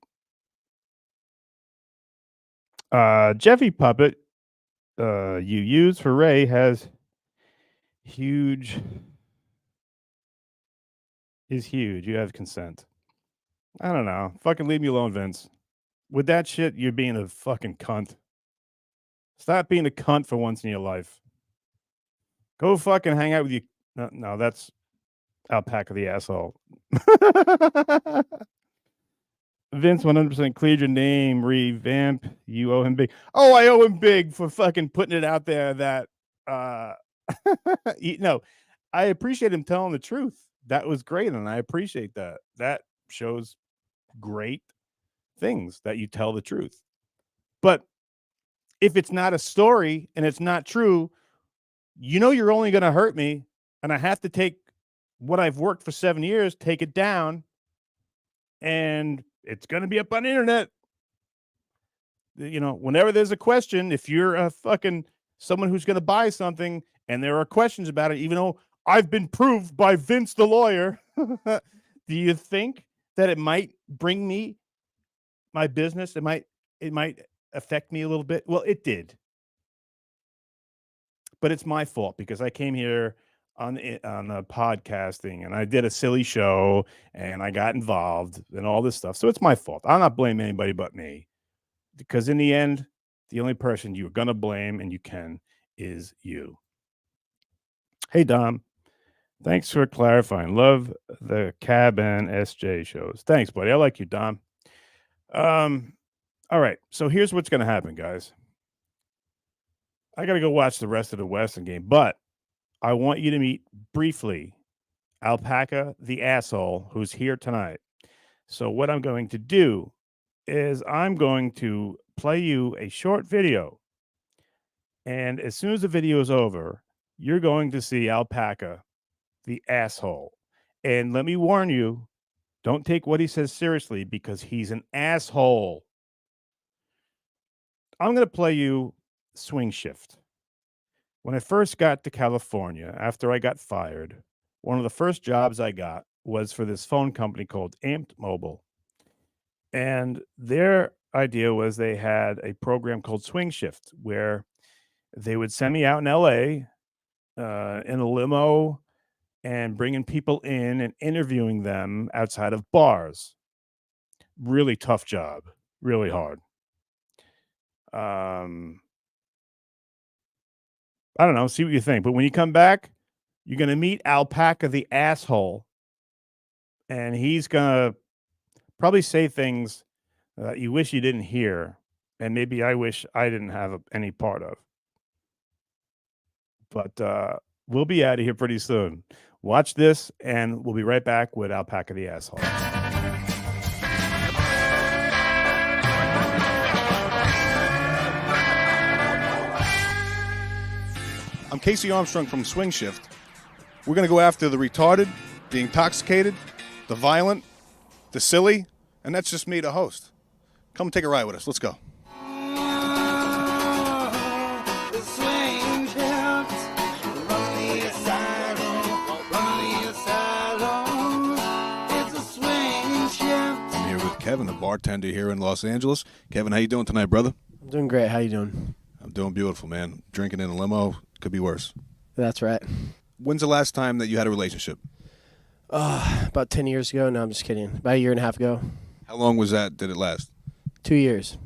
Jeffy Puppet, you use for Ray has huge. Is huge. You have consent. I don't know. Fucking leave me alone, Vince. With that shit, you're being a fucking cunt. Stop being a cunt for once in your life. Go fucking hang out with you. No, that's Alpaca the asshole. Vince 100% cleared your name. Revamp. You owe him big. Oh, I owe him big for fucking putting it out there that no, I appreciate him telling the truth. That was great, and I appreciate that. That shows great things that you tell the truth. But if it's not a story and it's not true, you know you're only going to hurt me, and I have to take what I've worked for 7 years, take it down, and it's going to be up on the internet. You know, whenever there's a question, if you're a fucking someone who's going to buy something and there are questions about it, even though I've been proved by Vince the lawyer, do you think that it might bring me my business? It might affect me a little bit. Well, it did. But it's my fault because I came here on the podcasting and I did a silly show and I got involved and all this stuff. So it's my fault. I'm not blaming anybody but me. Because in the end, the only person you're going to blame, and you can, is you. Hey, Dom. Thanks for clarifying. Love the Cab and SJ shows. Thanks, buddy. I like you, Dom. All right. So here's what's going to happen, guys. I got to go watch the rest of the Western game, but I want you to meet briefly Alpaca, the asshole, who's here tonight. So what I'm going to do is I'm going to play you a short video. And as soon as the video is over, you're going to see Alpaca, the asshole. And let me warn you, don't take what he says seriously because he's an asshole. I'm going to play you Swing Shift. When I first got to California, after I got fired, one of the first jobs I got was for this phone company called Amped Mobile. And their idea was they had a program called Swing Shift where they would send me out in LA in a limo and bringing people in and interviewing them outside of bars. Really tough job, really hard. Um, I don't know. See what you think. But when you come back, you're gonna meet Alpaca the asshole, and he's gonna probably say things that you wish you didn't hear, and maybe I wish I didn't have any part of. But we'll be out of here pretty soon. Watch this, and we'll be right back with Alpaca the asshole. I'm Casey Armstrong from Swing Shift. We're going to go after the retarded, the intoxicated, the violent, the silly, and that's just me, the host. Come take a ride with us. Let's go. I'm here with Kevin, a bartender here in Los Angeles. Kevin, how you doing tonight, brother? I'm doing great. How you doing? I'm doing beautiful, man. Drinking in a limo could be worse. That's right. When's the last time that you had a relationship? About 10 years ago. No, I'm just kidding. About a year and a half ago. How long was that? Did it last? 2 years.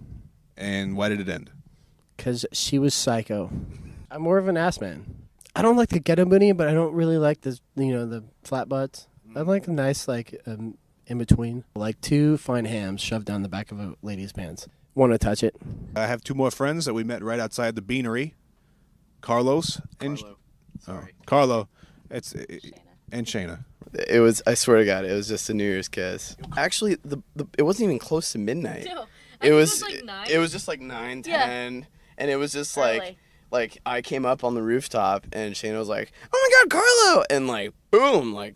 And why did it end? Because she was psycho. I'm more of an ass man. I don't like the ghetto booty, but I don't really like the flat butts. I like a nice, in between. Like 2 fine hams shoved down the back of a lady's pants. Want to touch it? I have 2 more friends that we met right outside the Beanery. Carlos and Carlo. And Shayna. It was. I swear to God, it was just a New Year's kiss. Actually, it wasn't even close to midnight. No, it was. like 9. It was just like 9, 10, Yeah. and it was just Early. like I came up on the rooftop and Shayna was like, "Oh my God, Carlo!" And like boom,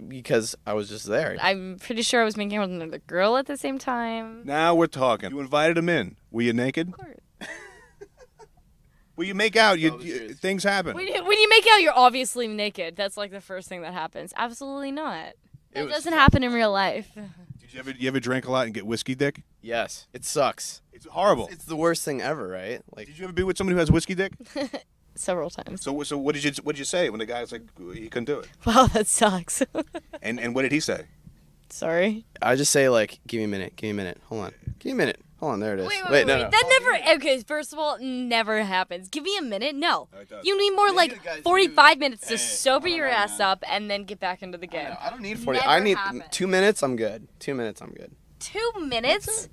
because I was just there. I'm pretty sure I was making out with another girl at the same time. Now we're talking. You invited him in. Were you naked? Of course. Well, you make out. Tell the truth. Things happen. When you make out, you're obviously naked. That's like the first thing that happens. Absolutely not. That doesn't happen in real life. Did you ever drink a lot and get whiskey dick? Yes, it sucks. It's horrible. It's the worst thing ever, right? Like, Did you ever be with somebody who has whiskey dick? Several times. So what did you say when the guy was like he couldn't do it? Wow, that sucks. And what did he say? Sorry. I just say like, "Give me a minute. Hold on. Give me a minute. Hold on, there it is." Wait. No. That never. Okay, first of all, never happens. Give me a minute. No. it does. You need more Maybe the like guys 45 minutes to Hey, sober hold on, your hold ass on. up and then get back into the game. I don't need 40. Never I need happens. 2 minutes. I'm good. 2 minutes. I'm good. 2 minutes?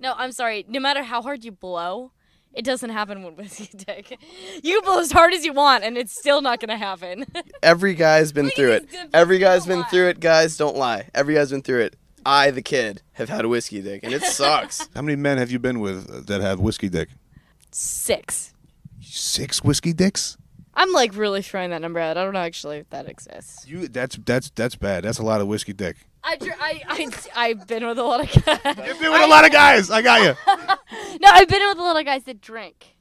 No, I'm sorry. No matter how hard you blow, it doesn't happen with whiskey dick. You can blow as hard as you want, and it's still not gonna happen. Every guy's been through it. Please, Every guy's don't been lie. through it. Guys, don't lie. Every guy's been through it. I, the kid, have had a whiskey dick, and it sucks. How many men have you been with that have whiskey dick? 6. 6 whiskey dicks? I'm like really throwing that number out. I don't know actually if that exists. That's bad. That's a lot of whiskey dick. I've been with a lot of guys. You've been with a lot of guys. I got you. No, I've been with a lot of guys that drink.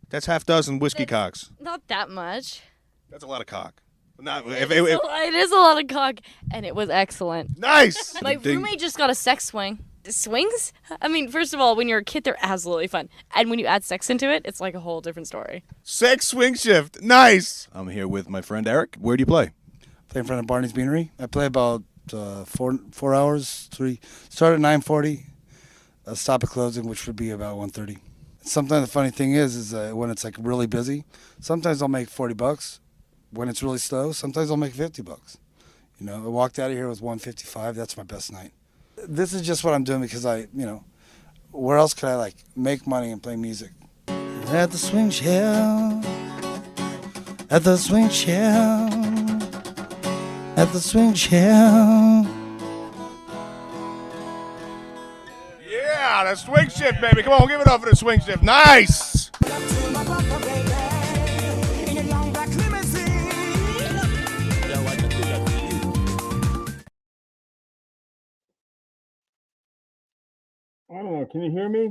That's half dozen whiskey cocks. Not that much. That's a lot of cock. Not, It is a lot of cock, and it was excellent. nice. My roommate just got a sex swing. Swings? I mean, first of all, when you're a kid, they're absolutely fun. And when you add sex into it, it's like a whole different story. Sex swing shift. Nice. I'm here with my friend Eric. Where do you play? Play in front of Barney's Beanery. I play about 4 hours. Start at 9:40. Stop at closing, which would be about 1:30. Sometimes the funny thing is when it's like really busy, sometimes I'll make $40. When it's really slow, sometimes I'll make $50. You know, I walked out of here with 155. That's my best night. This is just what I'm doing because where else could I like make money and play music? At the swing shell, at the swing shell, at the swing shell. Yeah, the swing shift, baby. Come on, give it up for the swing shift. Nice. I don't know. Can you hear me?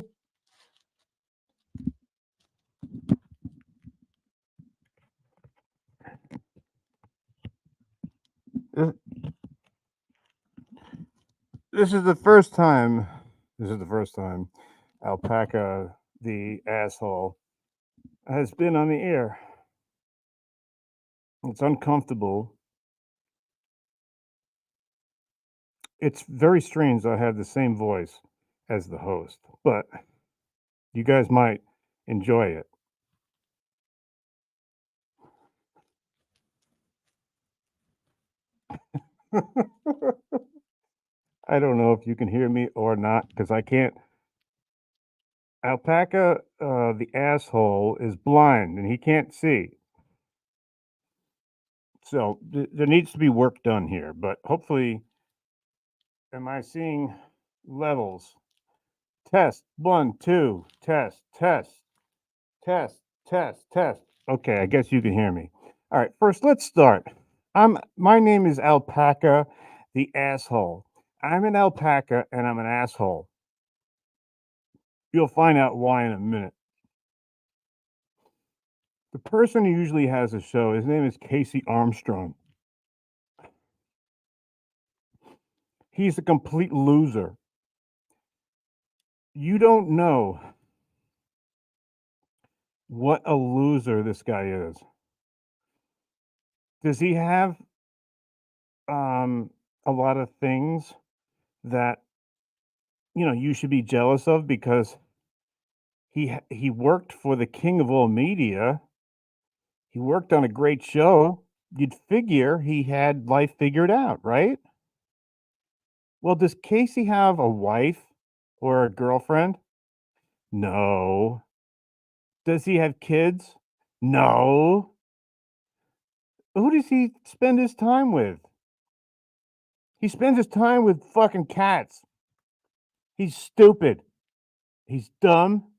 This is the first time. This is the first time Alpaca, the asshole, has been on the air. It's uncomfortable. It's very strange I have the same voice as the host, but you guys might enjoy it. I don't know if you can hear me or not because I can't. Alpaca, the asshole, is blind and he can't see. So there needs to be work done here, but hopefully, am I seeing levels? Test 1, 2, test, test, test, test, test. Okay, I guess you can hear me. All right, first let's start. My name is Alpaca, the asshole. I'm an alpaca and I'm an asshole. You'll find out why in a minute. The person who usually has a show, his name is Casey Armstrong. He's a complete loser. You don't know what a loser this guy is. Does he have a lot of things that you should be jealous of because he worked for the king of all media. He worked on a great show. You'd figure he had life figured out, right? Well, does Casey have a wife or a girlfriend? No. Does he have kids? No. Who does he spend his time with? He spends his time with fucking cats. He's stupid. He's dumb.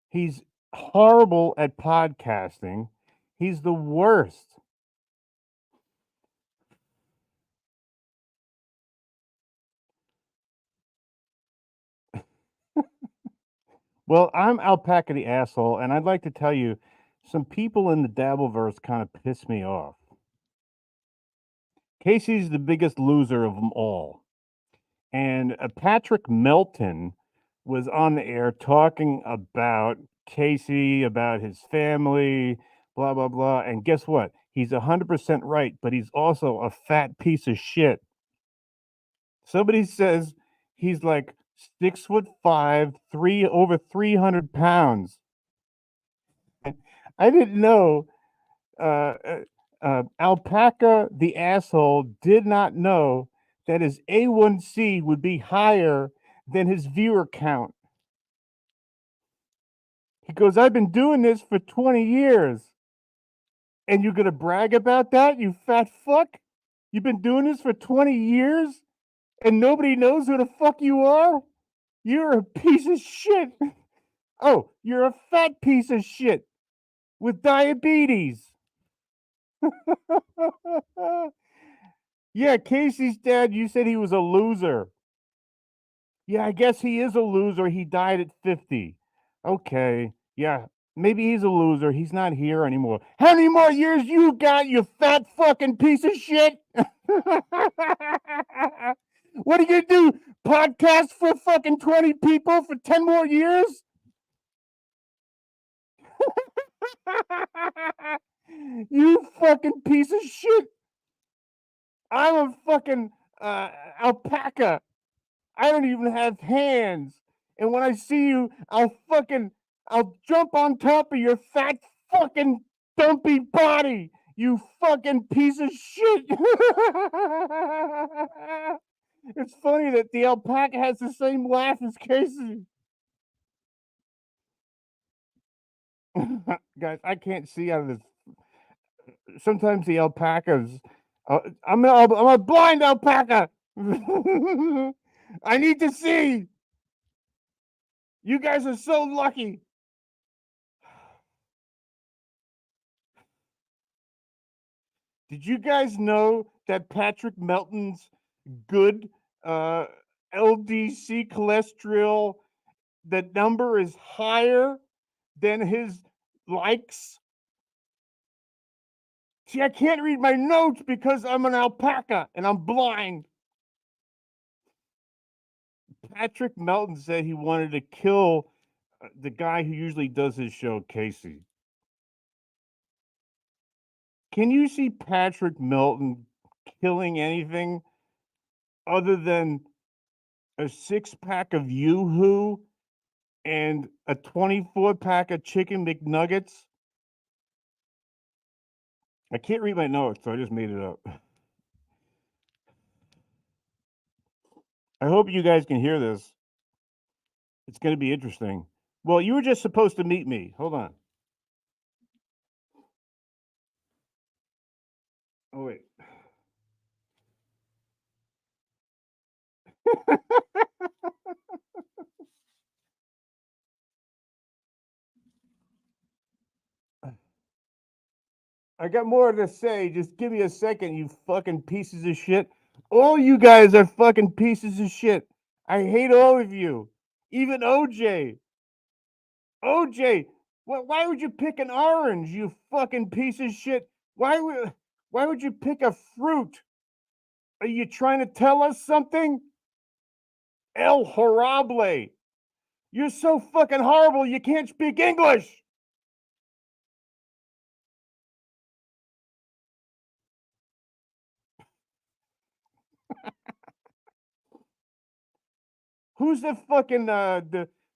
He's horrible at podcasting. He's the worst. Well, I'm Alpaca the asshole, and I'd like to tell you some people in the Dabbleverse kind of piss me off. Casey's the biggest loser of them all. And Patrick Melton was on the air talking about Casey, about his family, blah, blah, blah. And guess what? He's 100% right, but he's also a fat piece of shit. Somebody says he's like 6'5", over 300 pounds. I didn't know. Alpaca, the asshole, did not know that his A1C would be higher than his viewer count. He goes, I've been doing this for 20 years. And you're going to brag about that, you fat fuck? You've been doing this for 20 years and nobody knows who the fuck you are? You're a piece of shit. Oh, you're a fat piece of shit with diabetes. Yeah, Casey's dad, you said he was a loser. Yeah, I guess he is a loser. He died at 50. Okay. Yeah, maybe he's a loser. He's not here anymore. How many more years you got, you fat fucking piece of shit? What are you gonna do? Podcast for fucking 20 people for 10 more years? You fucking piece of shit. I'm a fucking alpaca. I don't even have hands. And when I see you, I'll jump on top of your fat fucking dumpy body. You fucking piece of shit. It's funny that the alpaca has the same laugh as Casey. Guys, I can't see out of this. Sometimes the alpacas. I'm a blind alpaca. I need to see. You guys are so lucky. Did you guys know that Patrick Melton's good LDC cholesterol, the number is higher than his likes? See, I can't read my notes because I'm an alpaca and I'm blind. Patrick Melton said he wanted to kill the guy who usually does his show, Casey. Can you see Patrick Melton killing anything other than a 6-pack of Yoo-Hoo and a 24-pack of Chicken McNuggets? I can't read my notes, so I just made it up. I hope you guys can hear this. It's going to be interesting. Well, you were just supposed to meet me. Hold on. Oh, wait. I got more to say. Just give me a second, you fucking pieces of shit. All you guys are fucking pieces of shit. I hate all of you. Even OJ. OJ, why would you pick an orange, you fucking piece of shit? Why would you pick a fruit? Are you trying to tell us something? El horrible. You're so fucking horrible you can't speak English. Who's the fucking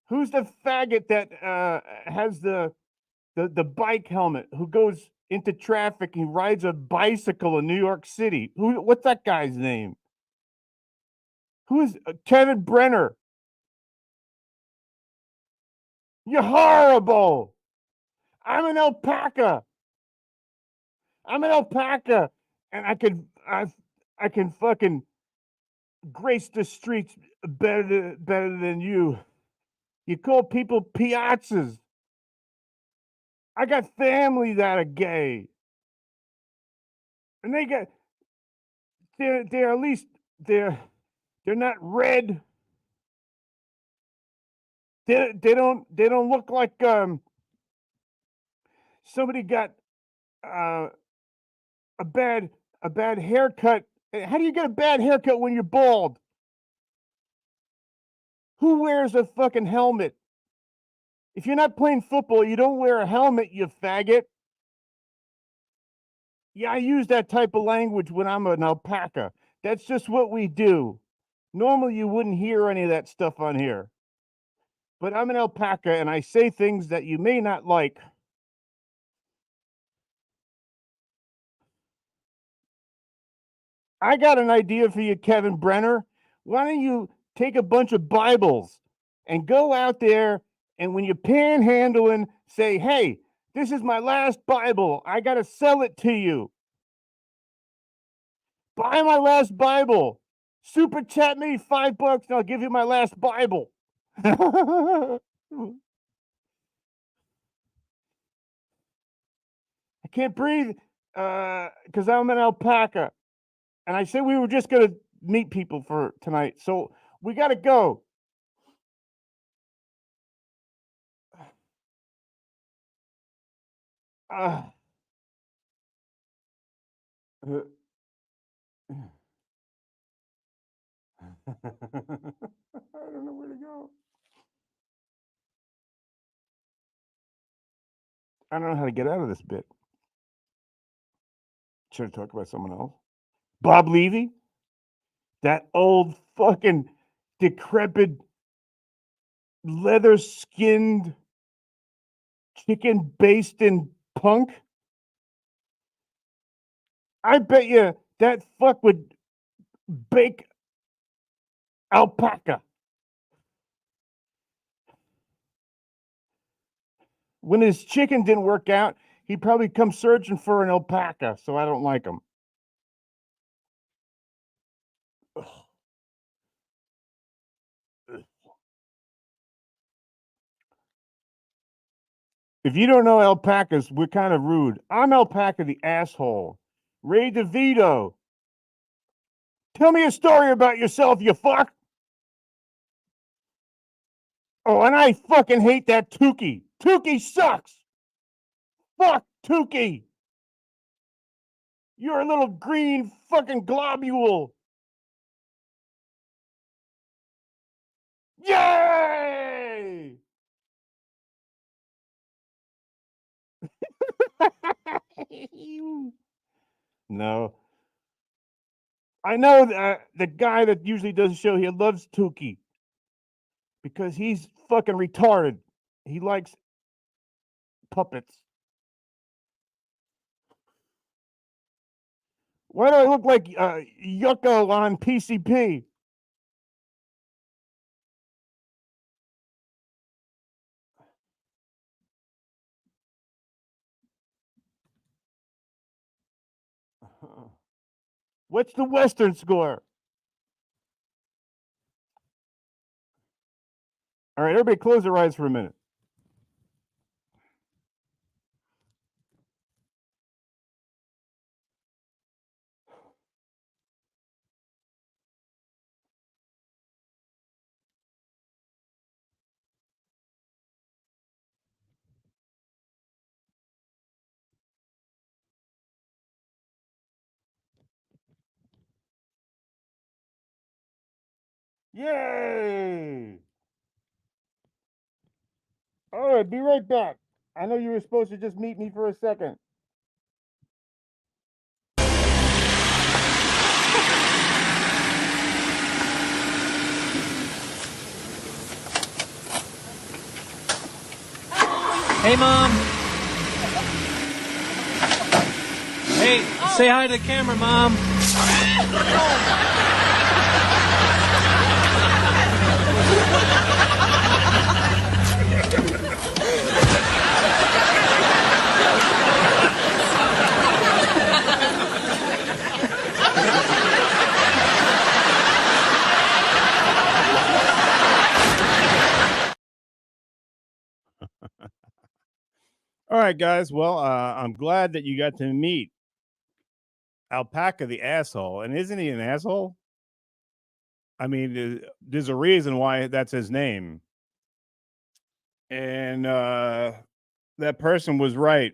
who's the faggot that has the bike helmet who goes into traffic, he rides a bicycle in New York City? What's that guy's name? Who is Kevin Brenner? You're horrible. I'm an alpaca. I'm an alpaca, and I can fucking grace the streets better than you. You call people piazzas. I got family that are gay, and they're at least they're not red. They don't look like somebody got uh, a bad haircut. How do you get a bad haircut when you're bald? Who wears a fucking helmet? If you're not playing football, you don't wear a helmet, you faggot. Yeah, I use that type of language when I'm an alpaca. That's just what we do. Normally, you wouldn't hear any of that stuff on here. But I'm an alpaca and I say things that you may not like. I got an idea for you, Kevin Brenner. Why don't you take a bunch of Bibles and go out there and when you're panhandling, say, hey, this is my last Bible. I got to sell it to you. Buy my last Bible. Super chat me $5 and I'll give you my last Bible. I can't breathe because I'm an alpaca. And I said we were just going to meet people for tonight. So we got to go. Uh, I don't know where to go. I don't know how to get out of this bit. Should I talk about someone else? Bob Levy? That old fucking decrepit, leather skinned, chicken basting punk? I bet you that fuck would bake alpaca. When his chicken didn't work out, he'd probably come searching for an alpaca, so I don't like him. If you don't know alpacas, we're kind of rude. I'm Alpaca the asshole. Ray DeVito. Tell me a story about yourself, you fuck. Oh, and I fucking hate that Tukey. Tukey sucks. Fuck Tukey. You're a little green fucking globule. Yay! No. I know the guy that usually does the show here loves Tukey because he's fucking retarded. He likes puppets. Why do I look like Yucko on PCP? What's the Western score? All right, everybody close their eyes for a minute. Yay! All right, be right back. I know you were supposed to just meet me for a second. Hey, Mom. Hey, say hi to the camera, Mom. All right, guys. Well, I'm glad that you got to meet Alpaca the asshole. And isn't he an asshole? I mean, there's a reason why that's his name. And that person was right.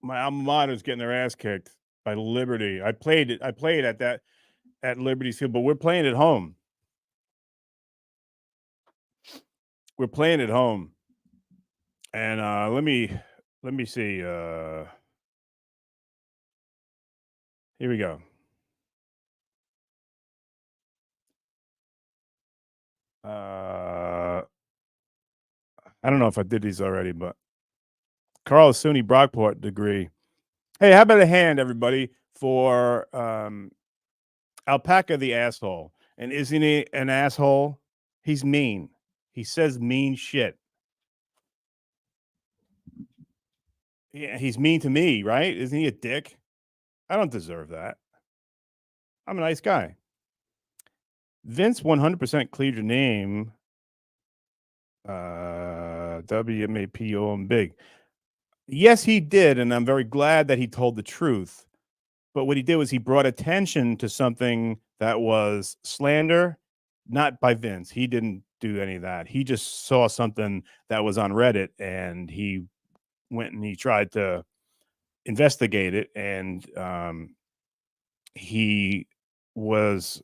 My alma mater is getting their ass kicked by Liberty. I played at Liberty Field, but we're playing at home. We're playing at home. And let me see. Here we go. I don't know if I did these already, but Carl SUNY Brockport degree. Hey, how about a hand, everybody, for Alpaca the asshole? And isn't he an asshole? He's mean. He says mean shit. Yeah, he's mean to me, right? Isn't he a dick? I don't deserve that. I'm a nice guy. Vince 100% cleared your name. WMAPO big. Yes, he did, and I'm very glad that he told the truth. But what he did was he brought attention to something that was slander, not by Vince. He didn't do any of that. He just saw something that was on Reddit, and he went and he tried to investigate it, and he was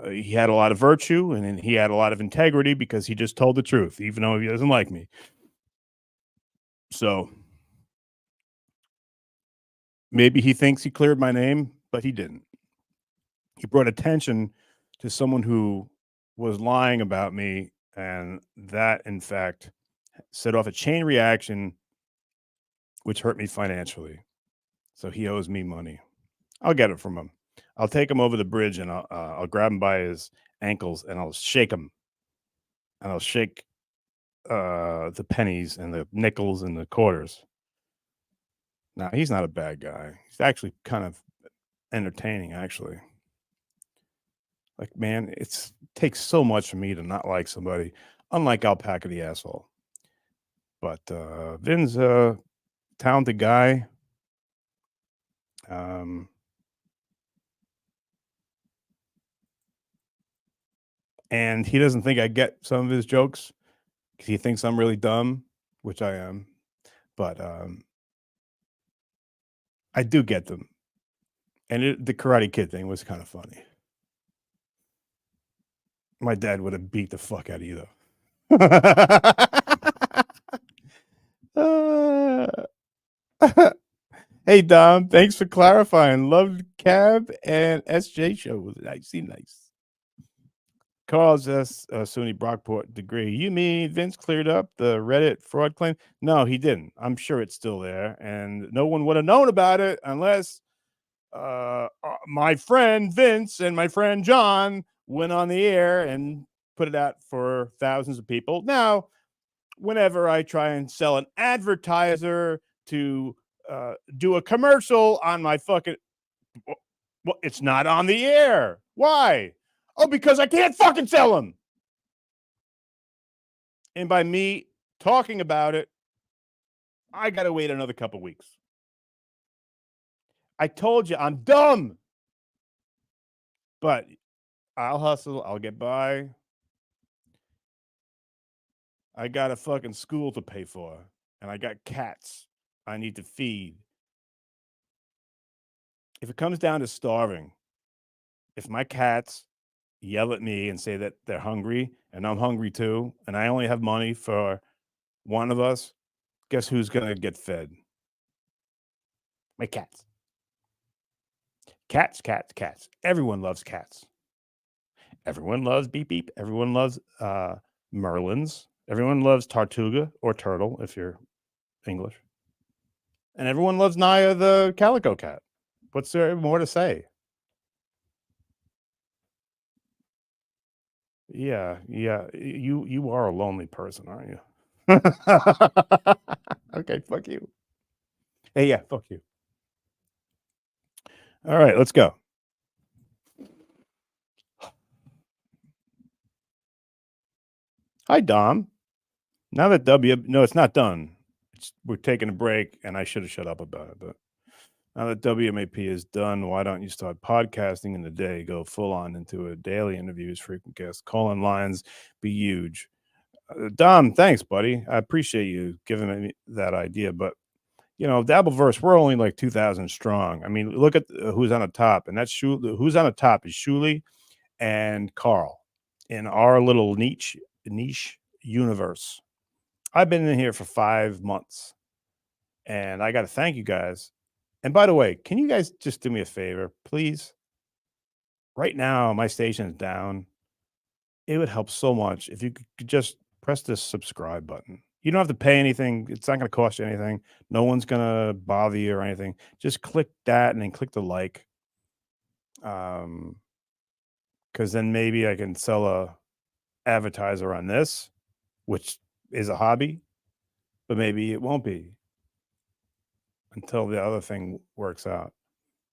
he had a lot of virtue, and he had a lot of integrity because he just told the truth, even though he doesn't like me. So maybe he thinks he cleared my name, but he didn't. He brought attention to someone who was lying about me, and that, in fact, set off a chain reaction, which hurt me financially. So he owes me money. I'll get it from him. I'll take him over the bridge, and I'll grab him by his ankles, and I'll shake him, and I'll shake the pennies and the nickels and the quarters. Now, he's not a bad guy. He's actually kind of entertaining, actually. Like, man, it takes so much for me to not like somebody, unlike Alpaca the asshole. But Vin's a talented guy. And he doesn't think I get some of his jokes because he thinks I'm really dumb, which I am. But I do get them. And the Karate Kid thing was kind of funny. My dad would have beat the fuck out of you, though. Hey, Dom, thanks for clarifying. Loved Cab and SJ show was nice. Carl's SUNY Brockport degree. You mean Vince cleared up the Reddit fraud claim? No, he didn't. I'm sure it's still there, and no one would have known about it unless my friend Vince and my friend John went on the air and put it out for thousands of people. Now, whenever I try and sell an advertiser to do a commercial on my fucking, well, it's not on the air. Why? Oh, because I can't fucking sell them. And by me talking about it, I got to wait another couple weeks. I told you I'm dumb. But I'll hustle. I'll get by. I got a fucking school to pay for. And I got cats I need to feed. If it comes down to starving, if my cats yell at me and say that they're hungry and I'm hungry too, and I only have money for one of us, guess who's going to get fed? My cats. Cats, cats, cats. Everyone loves cats. Everyone loves beep beep. Everyone loves Merlins. Everyone loves Tartuga or turtle if you're English. And everyone loves Naya the calico cat. What's there more to say? Yeah. You are a lonely person, aren't you? Okay, fuck you. Hey, yeah, fuck you. All right, let's go. Hi, Dom. Now that no, it's not done. We're taking a break, and I should have shut up about it. But now that WMAP is done, why don't you start podcasting in the day? Go full on into it. Daily interviews, frequent guests, call-in lines, be huge. Dom, thanks, buddy. I appreciate you giving me that idea. But Dabbleverse, we're only like 2,000 strong. I mean, look at who's on the top, and that's who's on the top is Shuli and Carl in our little niche universe. I've been in here for 5 months, and I got to thank you guys. And by the way, can you guys just do me a favor, please? Right now, my station is down. It would help so much if you could just press this subscribe button. You don't have to pay anything. It's not going to cost you anything. No one's going to bother you or anything. Just click that and then click the like. Because then maybe I can sell a advertiser on this, which is a hobby, but maybe it won't be until the other thing works out.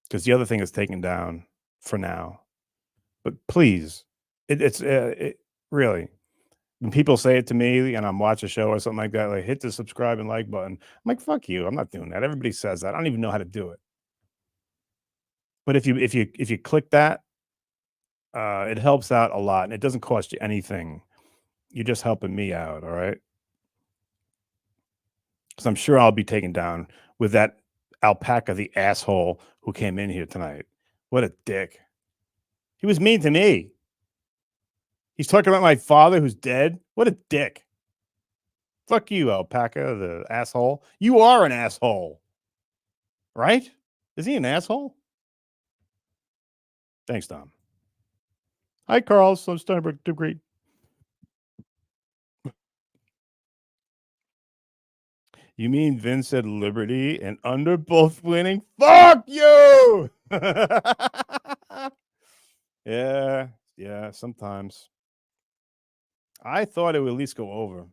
Because the other thing is taken down for now. But please, it's really, when people say it to me and I'm watching a show or something like that, like hit the subscribe and like button. I'm like, fuck you. I'm not doing that. Everybody says that. I don't even know how to do it. But if you click that, it helps out a lot, and it doesn't cost you anything. You're just helping me out, all right? Because I'm sure I'll be taken down with that Alpaca, the asshole who came in here tonight. What a dick. He was mean to me. He's talking about my father who's dead. What a dick. Fuck you, Alpaca, the asshole. You are an asshole. Right? Is he an asshole? Thanks, Tom. Hi, Carl. Slow Steinberg, degree. You mean Vince said Liberty and under both winning? Fuck you! Yeah, sometimes. I thought it would at least go over.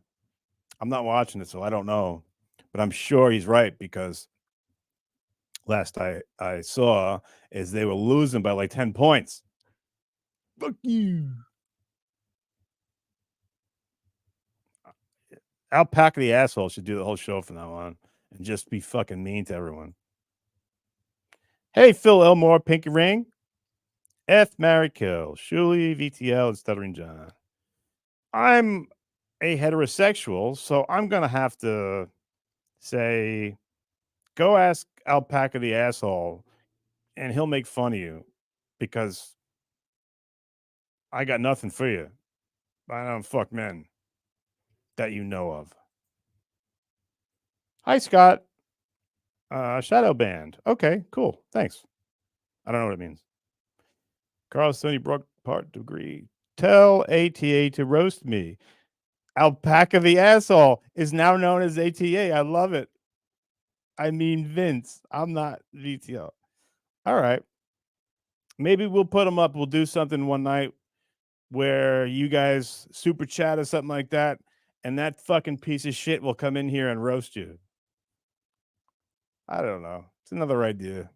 I'm not watching it, so I don't know. But I'm sure he's right because last I saw is they were losing by like 10 points. Fuck you. Alpaca the asshole should do the whole show from now on and just be fucking mean to everyone. Hey, Phil Elmore, Pinky Ring. F. Mary Kill, Shuli, VTL, and Stuttering John. I'm a heterosexual, so I'm going to have to say, go ask Alpaca the asshole, and he'll make fun of you because I got nothing for you. I don't fuck men that you know of. Hi, Scott. Shadow band. Okay, cool. Thanks. I don't know what it means. Carl Sony Brook part degree. Tell ATA to roast me. Alpaca the asshole is now known as ATA. I love it. I mean Vince. I'm not VTO. All right. Maybe we'll put them up. We'll do something one night where you guys super chat or something like that, and that fucking piece of shit will come in here and roast you. I don't know. It's another idea.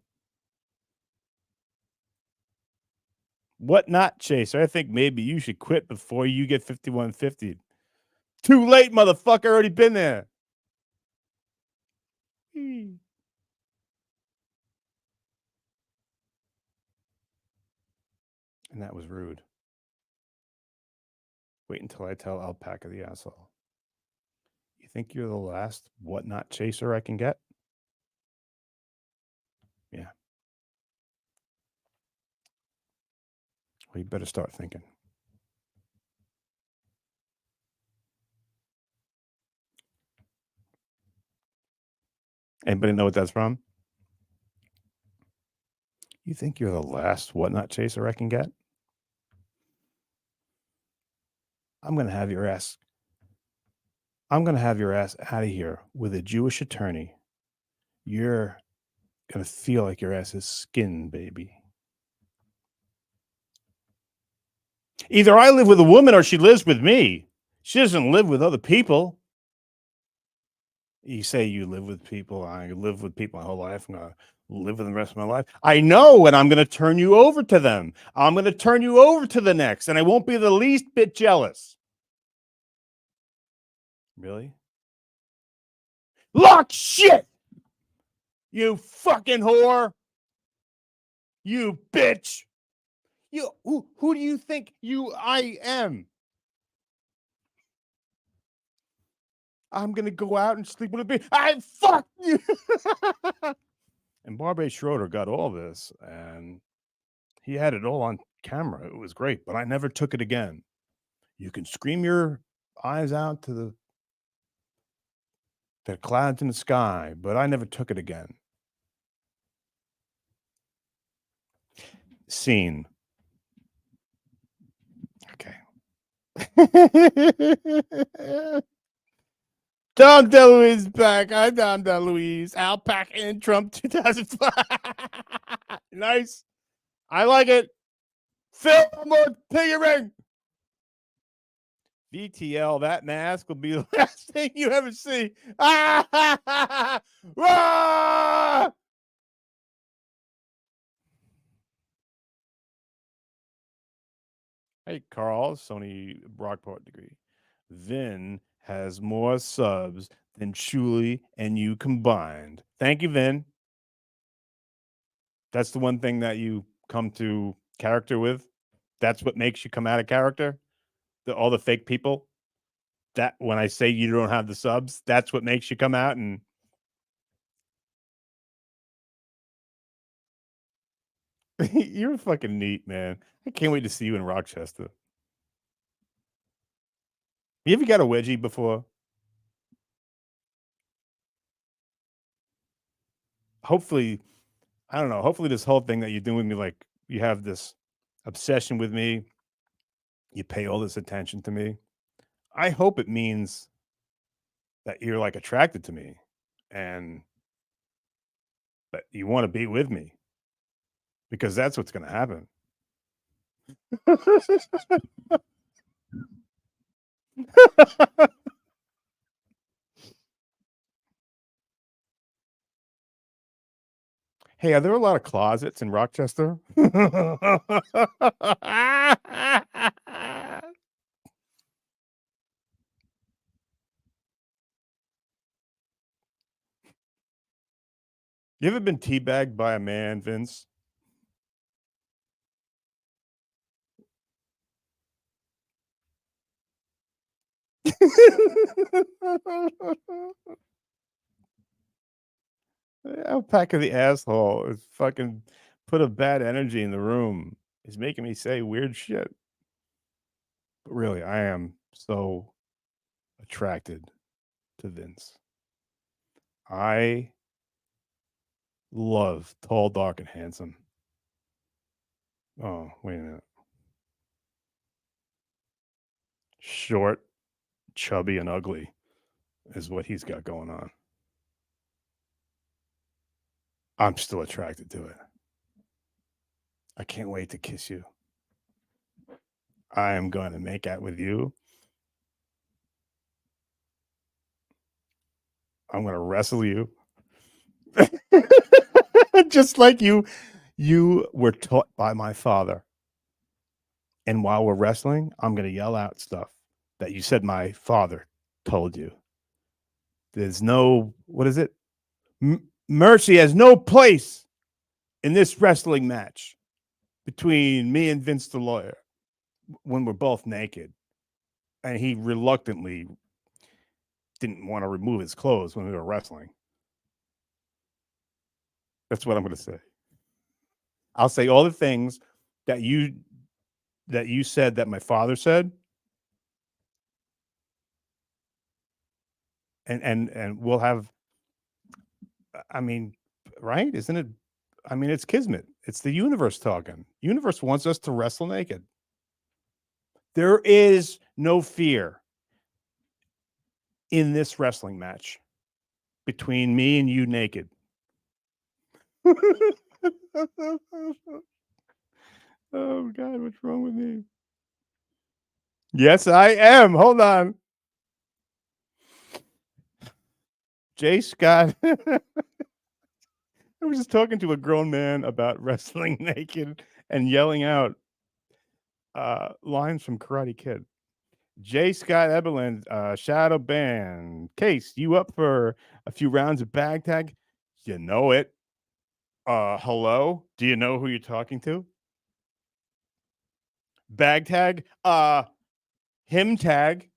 What not, Chaser? I think maybe you should quit before you get 5150. Too late, motherfucker. Already been there. And that was rude. Wait until I tell Alpaca the asshole. You think you're the last what not chaser I can get? Yeah. Well, you better start thinking. Anybody know what that's from? You think you're the last what not chaser I can get? I'm going to have your ass out of here with a Jewish attorney. You're going to feel like your ass is skinned, baby. Either I live with a woman or she lives with me. She doesn't live with other people. You say you live with people. I live with people my whole life. I'm going to live with them the rest of my life. I know, and I'm going to turn you over to them. I'm going to turn you over to the next, and I won't be the least bit jealous. Really? Lock shit! You fucking whore! You bitch! You who do you think I am? I'm gonna go out and sleep with a bitch. I fuck you. And Barbara Schroeder got all this, and he had it all on camera. It was great, but I never took it again. You can scream your eyes out to the clouds in the sky, but I never took it again. Scene. Okay. Tom DeLuise back. I'm Tom DeLuise. Alpaca and Trump 2005. Nice. I like it. Phil, more piggering. VTL, that mask will be the last thing you ever see. Hey, Carl, Sony Brockport degree. Vin has more subs than Shuli and you combined. Thank you, Vin. That's the one thing that you come to character with. That's what makes you come out of character. All the fake people. That when I say you don't have the subs, that's what makes you come out and you're fucking neat, man. I can't wait to see you in Rochester. You ever got a wedgie before? Hopefully, I don't know. Hopefully, this whole thing that you're doing with me, like you have this obsession with me, you pay all this attention to me. I hope it means that you're like attracted to me and that you want to be with me because that's what's going to happen. Hey, are there a lot of closets in Rochester? You ever been teabagged by a man, Vince? Alpaca the asshole is fucking put a bad energy in the room. He's making me say weird shit. Really, I am so attracted to Vince. I love tall, dark, and handsome. Oh, wait a minute. Short, chubby, and ugly is what he's got going on. I'm still attracted to it. I can't wait to kiss you. I am going to make out with you. I'm going to wrestle you. Just like you were taught by my father. And while we're wrestling, I'm going to yell out stuff that you said my father told you. There's no, what is it? Mercy has no place in this wrestling match between me and Vince the lawyer when we're both naked. And he reluctantly didn't want to remove his clothes when we were wrestling. That's what I'm going to say. I'll say all the things that you said that my father said. And we'll have, I mean, right? Isn't it? I mean, it's kismet. It's the universe talking. Universe wants us to wrestle naked. There is no fear in this wrestling match between me and you naked. Oh God, what's wrong with me? Yes, I am. Hold on. Jay Scott. I was just talking to a grown man about wrestling naked and yelling out lines from Karate Kid. J. Scott Eberlin, Shadow Band. Case, you up for a few rounds of bag tag? You know it. Hello? Do you know who you're talking to? Bag tag? Him tag.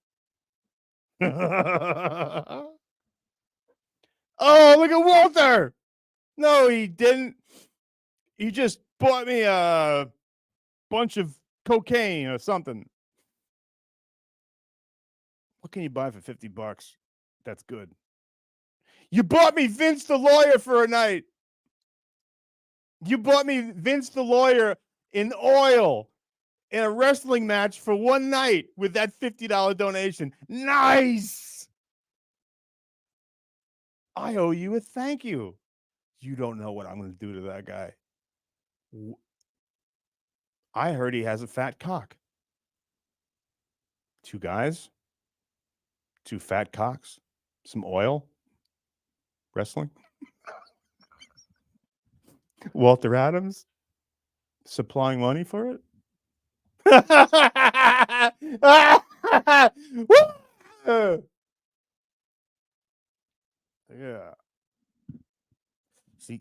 Oh, look at Walter. No, he didn't. He just bought me a bunch of cocaine or something. What can you buy for $50? That's good. You bought me Vince the lawyer for a night. You bought me Vince the lawyer in oil in a wrestling match for one night with that $50 donation. Nice. I owe you a thank you. You don't know what I'm going to do to that guy. I heard he has a fat cock. Two guys, two fat cocks, some oil, wrestling. Walter Adams supplying money for it. Yeah. See,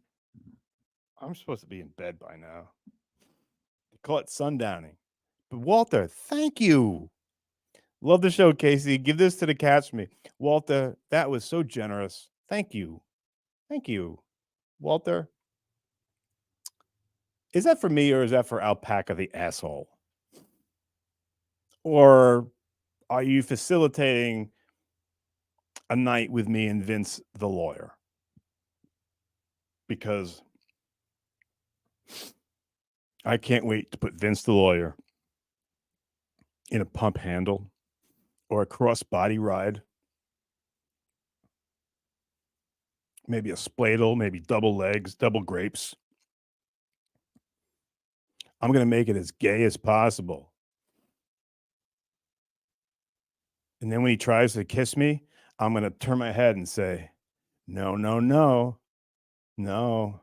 I'm supposed to be in bed by now. They call it sundowning. But Walter, thank you. Love the show, Casey. Give this to the cats for me. Walter, that was so generous. Thank you. Thank you. Walter. Is that for me or is that for Alpaca the asshole? Or are you facilitating a night with me and Vince the lawyer? Because I can't wait to put Vince the lawyer in a pump handle or a cross-body ride. Maybe a spladle, maybe double legs, double grapes. I'm going to make it as gay as possible. And then when he tries to kiss me, I'm going to turn my head and say, no, no, no, no,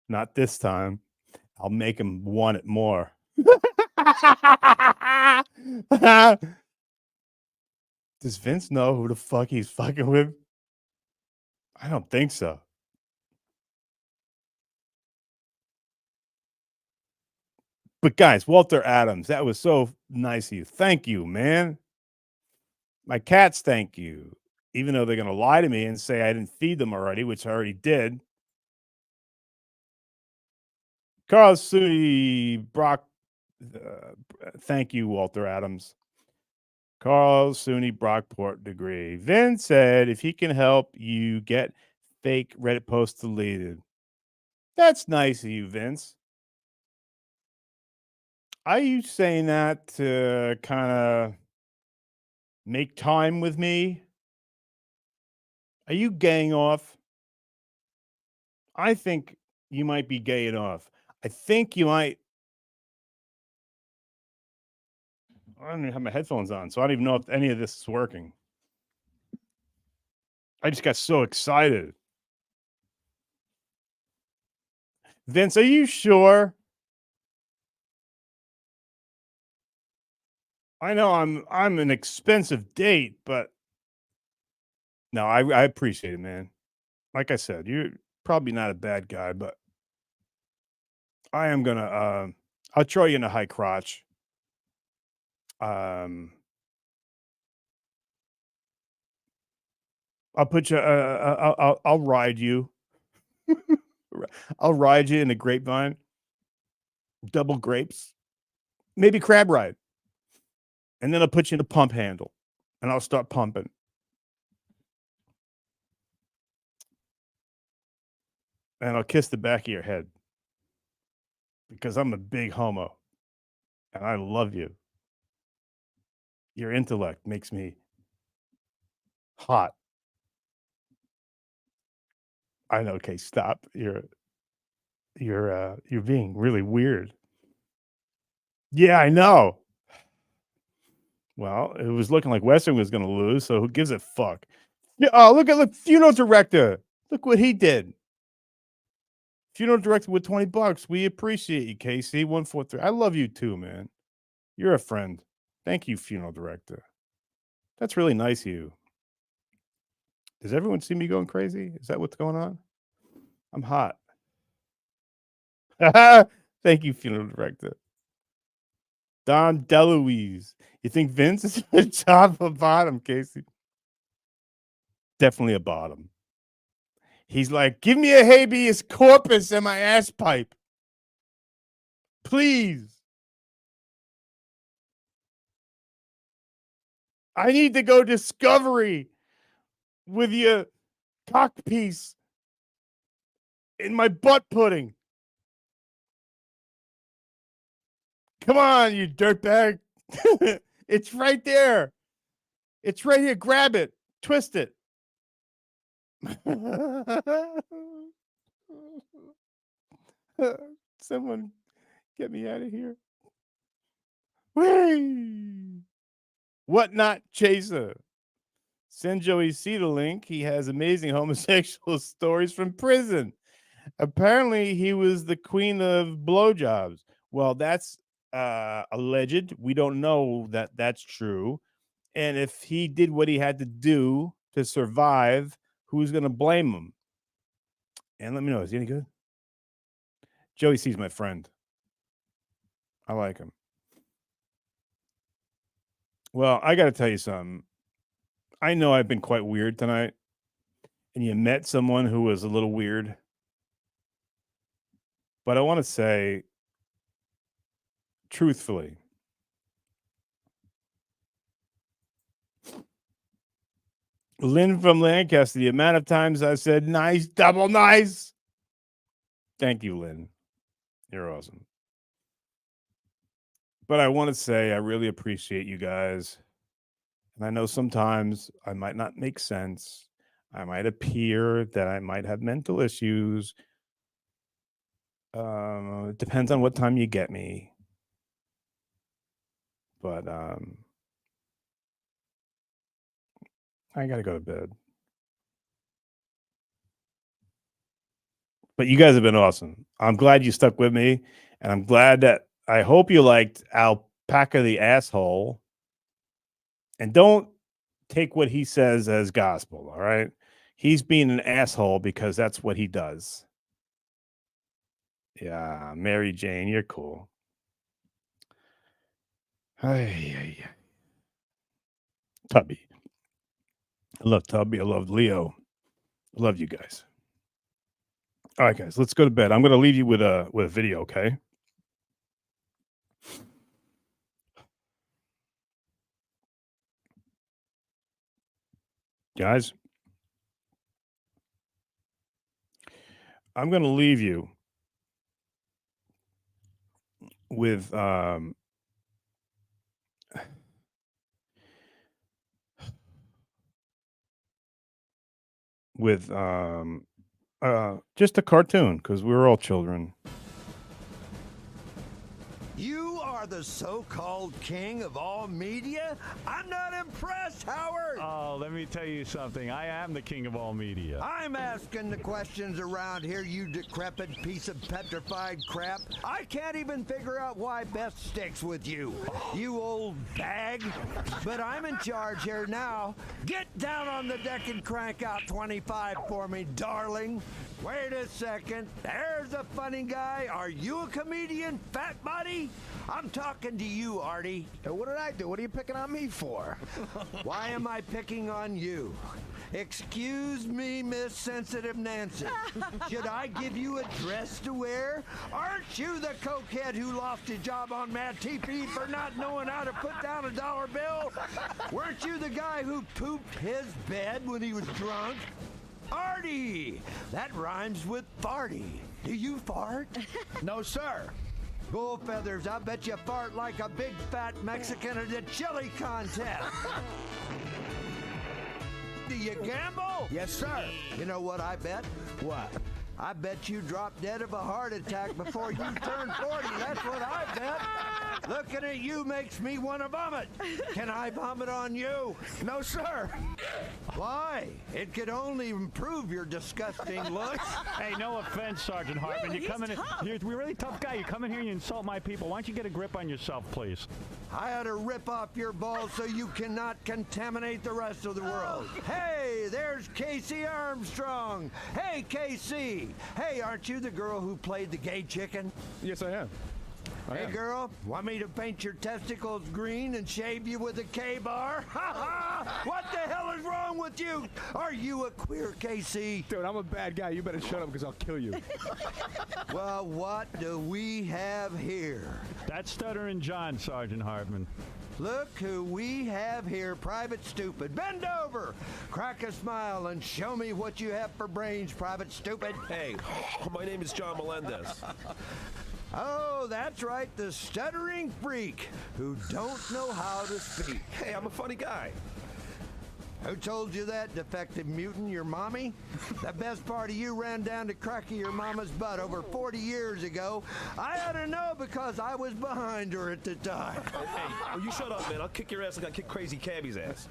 not this time. I'll make him want it more. Does Vince know who the fuck he's fucking with? I don't think so. But guys, Walter Adams, that was so nice of you. Thank you, man. My cats, thank you. Even though they're going to lie to me and say I didn't feed them already, which I already did. Carl Sudi, Brock, thank you, Walter Adams. Carl SUNY Brockport degree. Vince said if he can help you get fake Reddit posts deleted. That's nice of you, Vince. Are you saying that to kind of make time with me? Are you gaying off? I think you might be gaying off. I think you might. I don't even have my headphones on, so I don't even know if any of this is working. I just got so excited. Vince, are you sure? I know I'm an expensive date, but no, I appreciate it, man. Like I said, you're probably not a bad guy, but I am gonna I'll throw you in a high crotch. I'll put you I'll ride you. I'll ride you in a grapevine. Double grapes. Maybe crab ride. And then I'll put you in a pump handle and I'll start pumping. And I'll kiss the back of your head because I'm a big homo and I love you. Your intellect makes me hot. I know. Okay, stop. You're being really weird. Yeah, I know. Well, it was looking like Western was going to lose, so who gives a fuck? Yeah, oh, look, funeral director. Look what he did. Funeral director with $20. We appreciate you, Casey. 143. I love you too, man. You're a friend. Thank you, funeral director. That's really nice of you. Does everyone see me going crazy? Is that what's going on? I'm hot. Thank you, funeral director. Don DeLuise. You think Vince is a top or bottom, Casey? Definitely a bottom. He's like, give me a habeas corpus in my ass pipe. Please. I need to go discovery with your cock piece in my butt pudding. Come on, you dirtbag. It's right there. It's right here. Grab it. Twist it. Someone get me out of here. Whee! What not chaser? Send Joey C the link. He has amazing homosexual stories from prison. Apparently, he was the queen of blowjobs. Well, that's alleged. We don't know that that's true. And if he did what he had to do to survive, who's going to blame him? And let me know, is he any good? Joey C's my friend. I like him. Well, I got to tell you something. I know I've been quite weird tonight, and you met someone who was a little weird. But I want to say, truthfully, Lynn from Lancaster, the amount of times I said nice, double nice. Thank you, Lynn. You're awesome. But I want to say I really appreciate you guys. And I know sometimes I might not make sense. I might appear that I might have mental issues. It depends on what time you get me. But I got to go to bed. But you guys have been awesome. I'm glad you stuck with me. And I'm glad that I hope you liked Alpaca the asshole. And don't take what he says as gospel, all right? He's being an asshole because that's what he does. Yeah, Mary Jane, you're cool. Hey. Tubby. I love Tubby. I love Leo. I love you guys. All right, guys, let's go to bed. I'm going to leave you with a video, okay? Guys, I'm going to leave you with with just a cartoon because we were all children. You are the so-called king of all media? I'm not impressed, Howard. Oh, let me tell you something. I am the king of all media. I'm asking the questions around here, you decrepit piece of petrified crap. I can't even figure out why Beth sticks with you, you old bag. But I'm in charge here now. Get down on the deck and crank out 25 for me, darling. Wait a second. There's a funny guy. Are you a comedian, fat buddy? I'm talking to you, Artie. What did I do? What are you picking on me for? Why am I picking on you? Excuse me, Miss Sensitive Nancy. Should I give you a dress to wear? Aren't you the cokehead who lost his job on Mad TV for not knowing how to put down a dollar bill? Weren't you the guy who pooped his bed when he was drunk? Artie! That rhymes with farty. Do you fart? No, sir. Bull feathers, I bet you fart like a big fat Mexican at a chili contest. Do you gamble? Yes, sir. You know what I bet? What? I bet you dropped dead of a heart attack before you turned 40. That's what I bet. Looking at you makes me want to vomit. Can I vomit on you? No, sir. Why? It could only improve your disgusting looks. Hey, no offense, Sergeant Hartman. You come in. You're a really tough guy. You come in here and you insult my people. Why don't you get a grip on yourself, please? I ought to rip off your balls so you cannot contaminate the rest of the world. Hey, there's Casey Armstrong. Hey, Casey. Hey, aren't you the girl who played the gay chicken? Yes, I am. Hey, girl, want me to paint your testicles green and shave you with a K-bar? Ha ha! What the hell is wrong with you? Are you a queer, Casey? Dude, I'm a bad guy. You better shut up because I'll kill you. Well, what do we have here? That's Stuttering John, Sergeant Hartman. Look who we have here, Private Stupid. Bend over, crack a smile, and show me what you have for brains, Private Stupid. Hey, my name is John Melendez. Oh, that's right, the stuttering freak who don't know how to speak. Hey, I'm a funny guy. Who told you that, defective mutant, your mommy? The best part of you ran down to cracky your mama's butt over 40 years ago. I ought to know because I was behind her at the time. Hey, well, you shut up, man. I'll kick your ass like I kicked Crazy Cabby's ass.